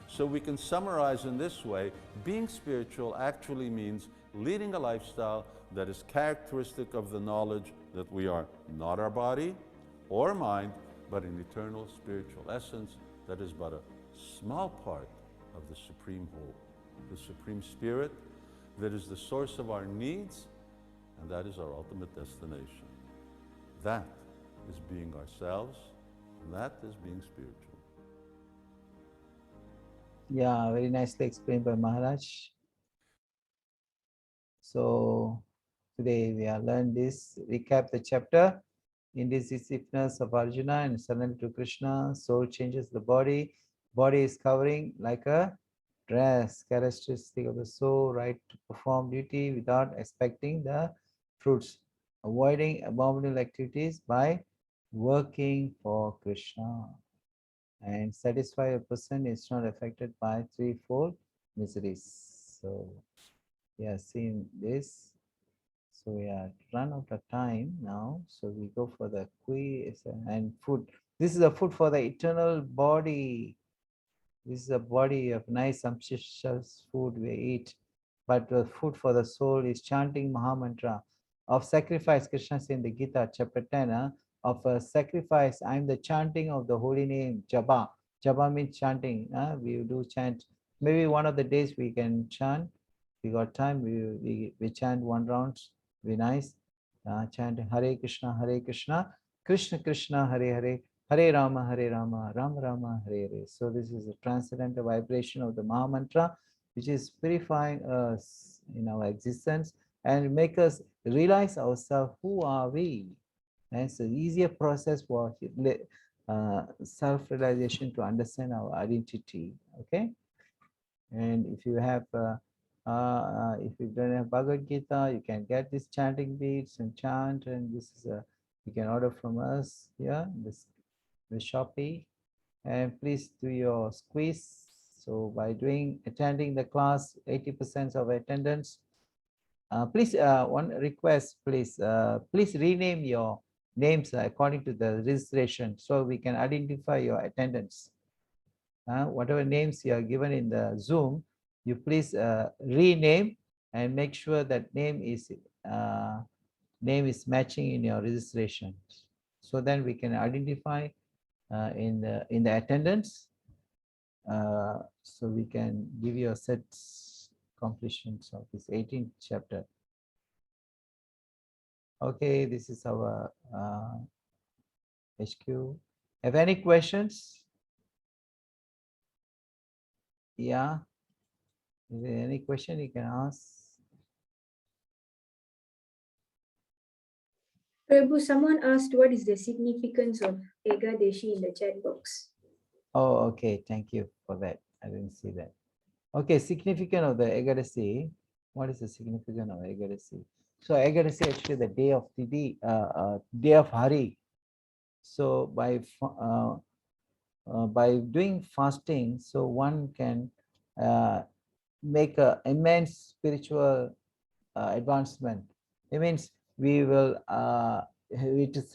So we can summarize in this way, being spiritual actually means leading a lifestyle that is characteristic of the knowledge that we are not our body or mind, but an eternal spiritual essence that is but a small part of the Supreme Whole, the Supreme Spirit that is the source of our needs, and that is our ultimate destination. That is being ourselves, and that is being spiritual. Yeah, very nicely explained by Maharaj. So today we have learned this, recap the chapter. Indecisiveness of Arjuna and surrender to Krishna. Soul changes the body. Body is covering like a dress, characteristic of the soul, right to perform duty without expecting the fruits. Avoiding abominable activities by working for Krishna. And satisfy a person is not affected by threefold miseries. So we are seeing this. So we are run out of time now. So we go for the quiz and food. This is a food for the eternal body. This is a body of nice sumptuous food we eat. But the food for the soul is chanting Mahamantra of sacrifice. Krishna says in the Gita, chapter 10, of a sacrifice. I am the chanting of the holy name, Japa. Japa means chanting. We do chant. Maybe one of the days we can chant. We got time, we chant one round. Be nice. Chant Hare Krishna, Krishna Krishna, Hare Hare, Hare Rama, Rama Rama, Hare Hare. So this is a transcendental vibration of the Maha Mantra, which is purifying us in our existence and make us realize ourselves, who are we? And it's an easier process for self-realization to understand our identity. Okay. And if you have if you don't have Bhagavad-Gita, you can get these chanting beads and chant, and this is a, you can order from us here, this the Shopee, and please do your squeeze. So by attending the class, 80% of attendance. Please, one request, please, please rename your names according to the registration, so we can identify your attendance. Whatever names you are given in the Zoom, you please rename and make sure that name is matching in your registration. So then we can identify in the attendance. So we can give you a set completions of this 18th chapter. Okay, this is our HQ. Have any questions? Yeah. Is there any question you can ask? Prabhu, someone asked what is the significance of Egadeshi in the chat box. Oh, okay. Thank you for that. I didn't see that. Okay, significance of the Ekadasi. What is the significance of Ekadasi? So Ekadasi actually the day of Tidi, day of Hari. So by doing fasting, so one can make an immense spiritual advancement. It means we will it is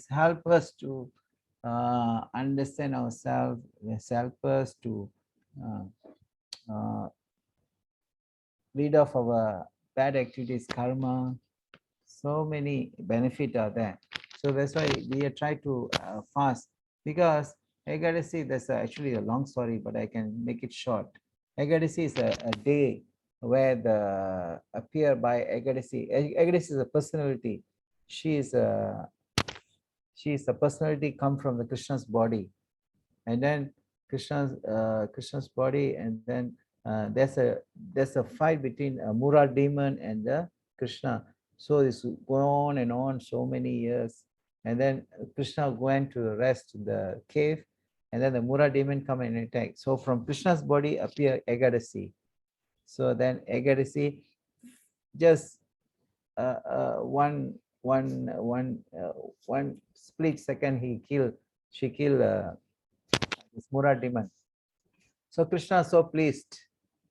help us to understand ourselves. It help us to rid of our bad activities, karma. So many benefits are there. So that's why we are trying to fast, because Ekadasi, that's actually a long story, but I can make it short. Ekadasi is a day where the appear by Ekadasi. Ekadasi is a personality. She is a personality come from the Krishna's body, and then Krishna's body, and then there's a fight between a Mura demon and the Krishna. So it's go on and on so many years, and then Krishna went to rest in the cave, and then the Mura demon come and attack. So from Krishna's body appear Ekadasi. So then Ekadasi just one split second she killed this Mura demon. So Krishna is so pleased.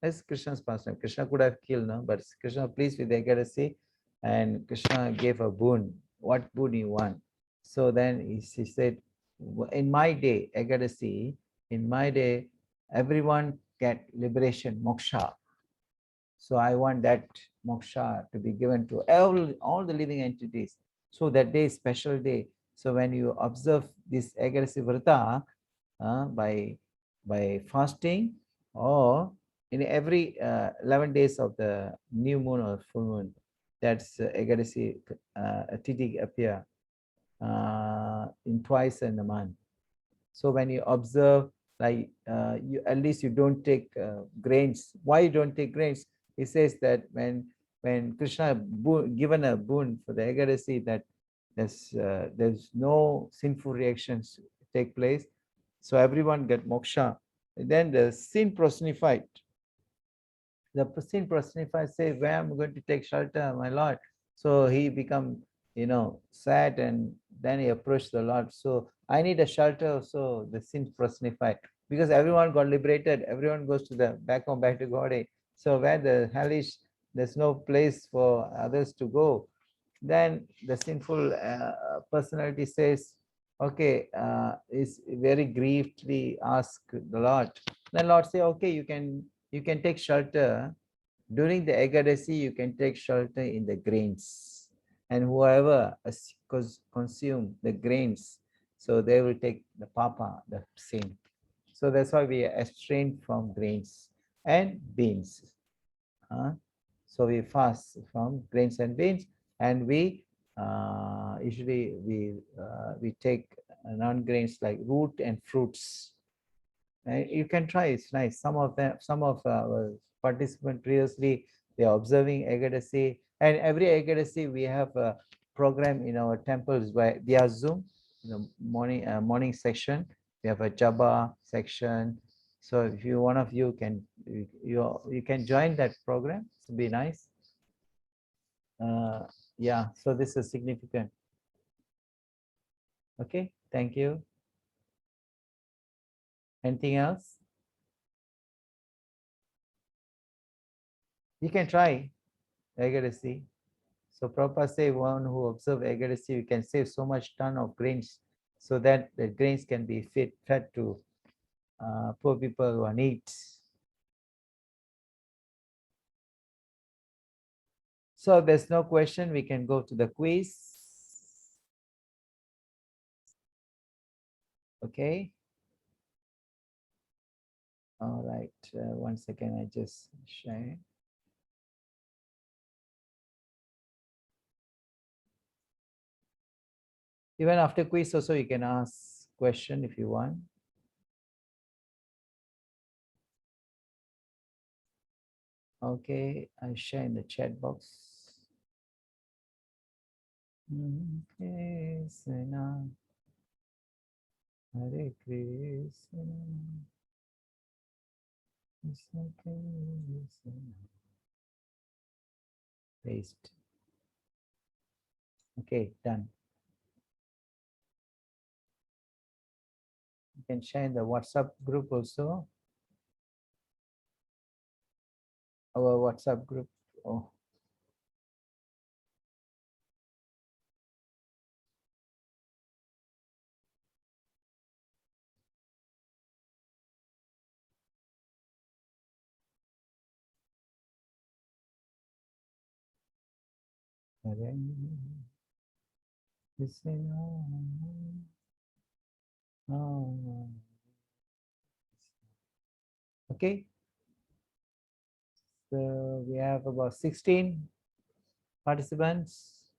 That's Krishna's pastime. Krishna could have killed, no, but Krishna pleased with Ekadasi, and Krishna gave a boon. What boon you want? So then he said, in my day, Ekadasi, in my day, everyone get liberation, moksha. So I want that moksha to be given to all the living entities. So that day is special day. So when you observe this Ekadasi Vrata by fasting, or in every 11 days of the new moon or full moon, that's Ekadasi Tithi appear in twice in a month. So when you observe, like you at least you don't take grains. Why you don't take grains? He says that when Krishna given a boon for the Ekadasi, that there's no sinful reactions take place, so everyone get moksha. And then the sin personified. The sin personified say, where I'm going to take shelter, my Lord. So he become, sad, and then he approached the Lord. So I need a shelter. So the sin personified, because everyone got liberated. Everyone goes to the back home, back to God. So where the hellish, there's no place for others to go. Then the sinful personality says, okay, is very grievedly ask the Lord. Then Lord say, okay, you can take shelter during the Ekadasi. You can take shelter in the grains, and whoever consume the grains, so they will take the papa, the sin. So that's why we are abstain from grains and beans. So we fast from grains and beans, and we usually we take non-grains like root and fruits. You can try, it's nice. Some of our participants previously, they are observing Ekadasi, and every Ekadasi we have a program in our temples via Zoom. The morning section, we have a Japa section. So if one of you can you can join that program, it'll be nice. Yeah, so this is significant. Okay, thank you. Anything else? You can try Ekadasi. So Prabhupada say, one who observe Ekadasi, you can save so much ton of grains, so that the grains can be fed to poor people who are need. So there's no question, we can go to the quiz. Okay. All right, 1 second, I just share. Even after quiz also, you can ask question if you want. Okay, I share in the chat box. Krishna, Hare Krishna, Krishna Krishna. Paste. Okay, done. You can share in the WhatsApp group also. Our WhatsApp group. Oh. Hare Krishna. Okay. So we have about 16 participants.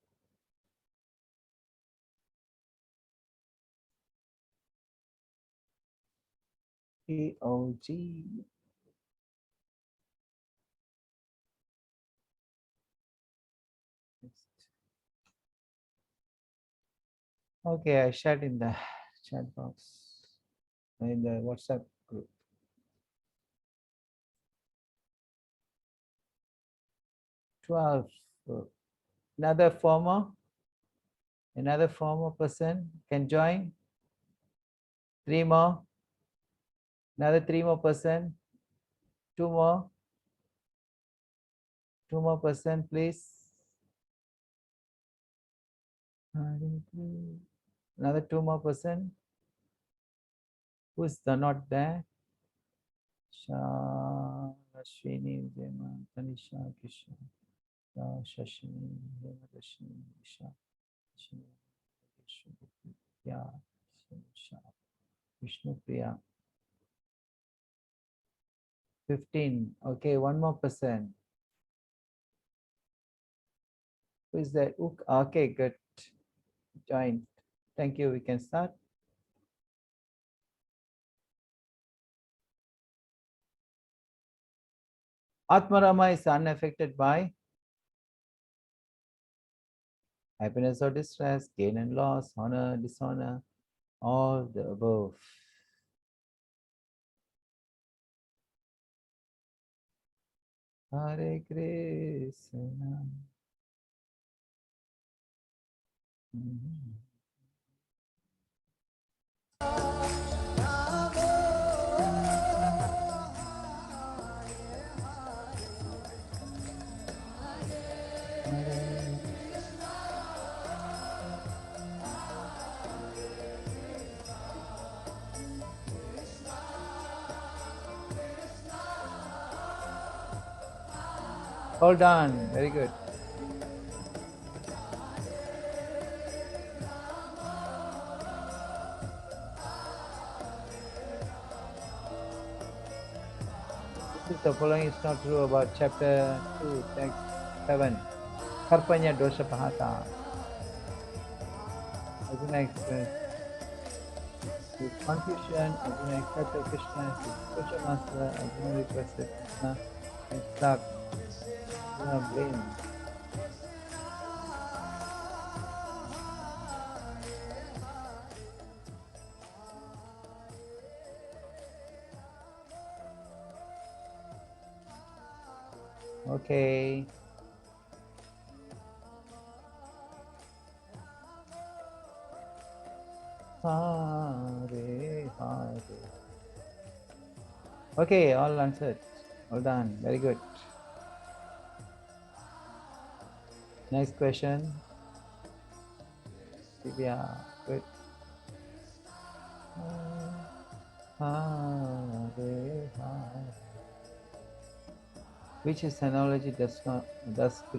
EOG. Okay, I shared in the chat box, in the WhatsApp group. Twelve. Another former person can join. 3 more. Another 3 more person. 2 more. 2 more person, please. Another 2 more person. Who's not there? Ashwini, Vijayama, Tanisha, Krishna, Shashini, Rashini, Isha, yeah, Vishnu Priya. 15. Okay, 1 more person. Who is that? Okay, good. Join. Thank you. We can start. Atmarama is unaffected by happiness or distress, gain and loss, honor, dishonor, all the above. Hare Krishna. Hold on. Very good. The following is not true about chapter 2, text 7. Karpanya dosha pahata. Arjuna expressed his confusion. Arjuna accepted Krishna as his spiritual master. Arjuna requested Krishna instruct. Arjuna blamed. Okay. Hare Hare. Okay, all answered. All done. Very good. Next question. Divya, good. Hare Hare. Which analogy does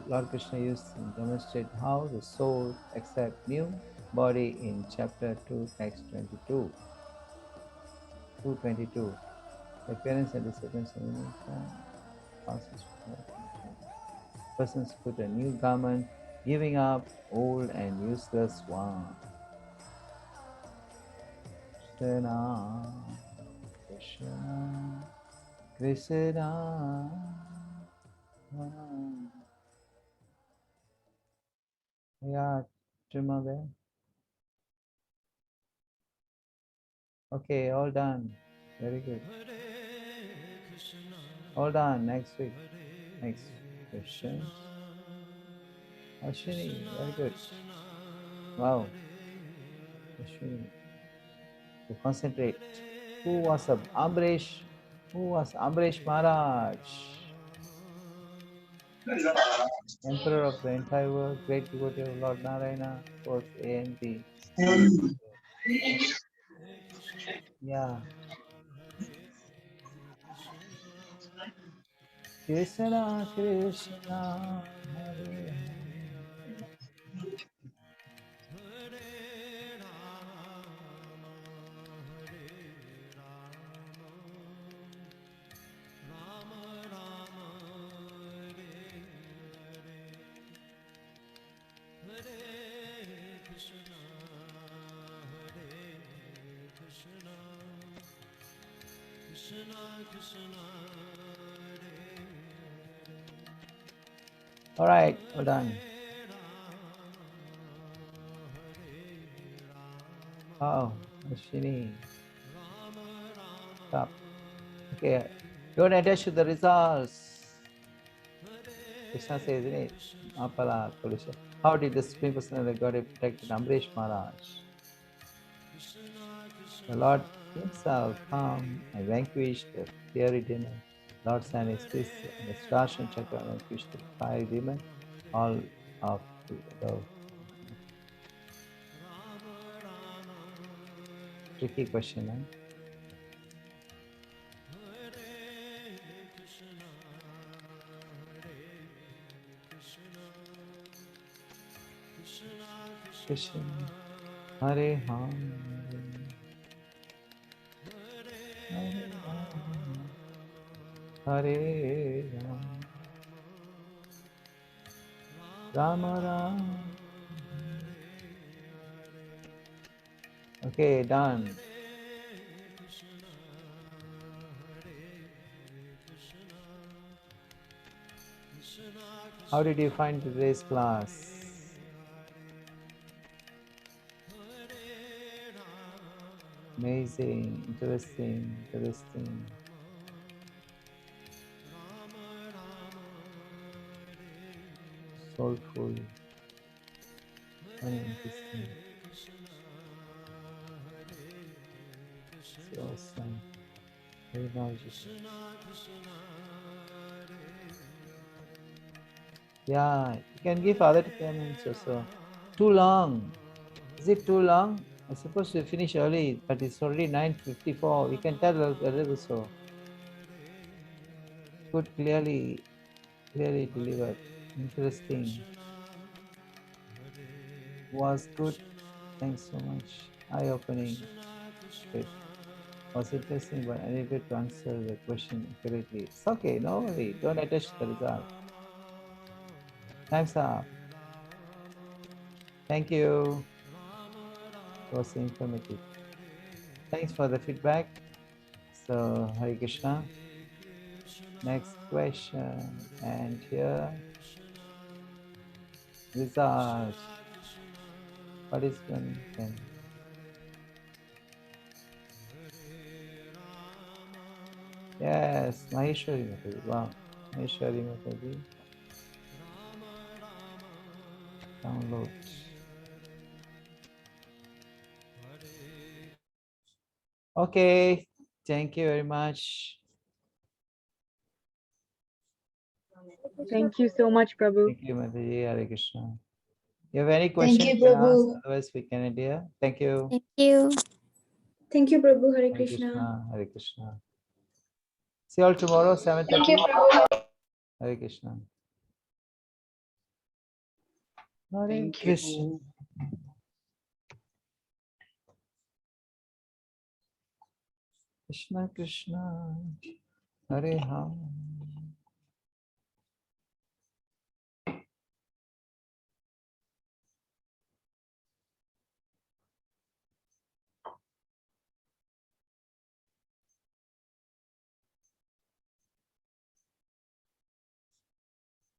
Lord Krishna use to demonstrate how the soul accepts new body in chapter 2, text 22? 222. The appearance and disappearance of persons put a new garment, giving up old and useless one. Krishna, Krishna, Krishna. Yeah, Trima there. Okay, all done. Very good. All done. Next week. Next question. Ashwini, very good. Wow. Ashwini. To concentrate. Who was Ambrish? Who was Ambrish Maharaj? Emperor of the entire world, great devotee of Lord Narayana, was A and B. Yeah. Krishna, Krishna, Hare All right, well done. Oh, Ashwini. Stop. Okay, don't attach to the results. Krishna says, isn't it? Apala, Kulisha. How did the Supreme Personality of Godhead protect Amrish Maharaj? The Lord himself come and vanquished the fiery demon. Lord sent his fists and the Sudarshan Chakra vanquished the fiery demon. All of the above. Tricky question, huh? Krishna, Hare Hare Hare Rama Rama. Okay, done. How did you find today's class? Amazing, interesting. Soulful, very interesting. So awesome. Very knowledgeable. Yeah, you can give other comments also. Too long. Is it too long? I'm supposed to finish early, but it's already 9:54. We can tell a little so. Good, clearly delivered. Interesting. Was good. Thanks so much. Eye-opening. Great. Was interesting, but unable to answer the question accurately. It's okay, no worry. Don't attach the result. Time's up. Thank you. It was informative. Thanks for the feedback. So, Hare Krishna. Next question. And here, result. Participant can. Yes, Maheshwari Mataji. Wow. Maheshwari Mataji. Download. Okay. Thank you very much. Thank you so much, Prabhu. Thank you, Mataji. Hare Krishna. You have any questions? you, You can ask. Prabhu. Otherwise, we can end here. Thank you. Thank you. Thank you, Prabhu. Hare Hare Krishna. Krishna. Hare Krishna. See you all tomorrow, 7:30. Hare Krishna. Hare Thank Krishna. you. Krishna Krishna. Hare Hare.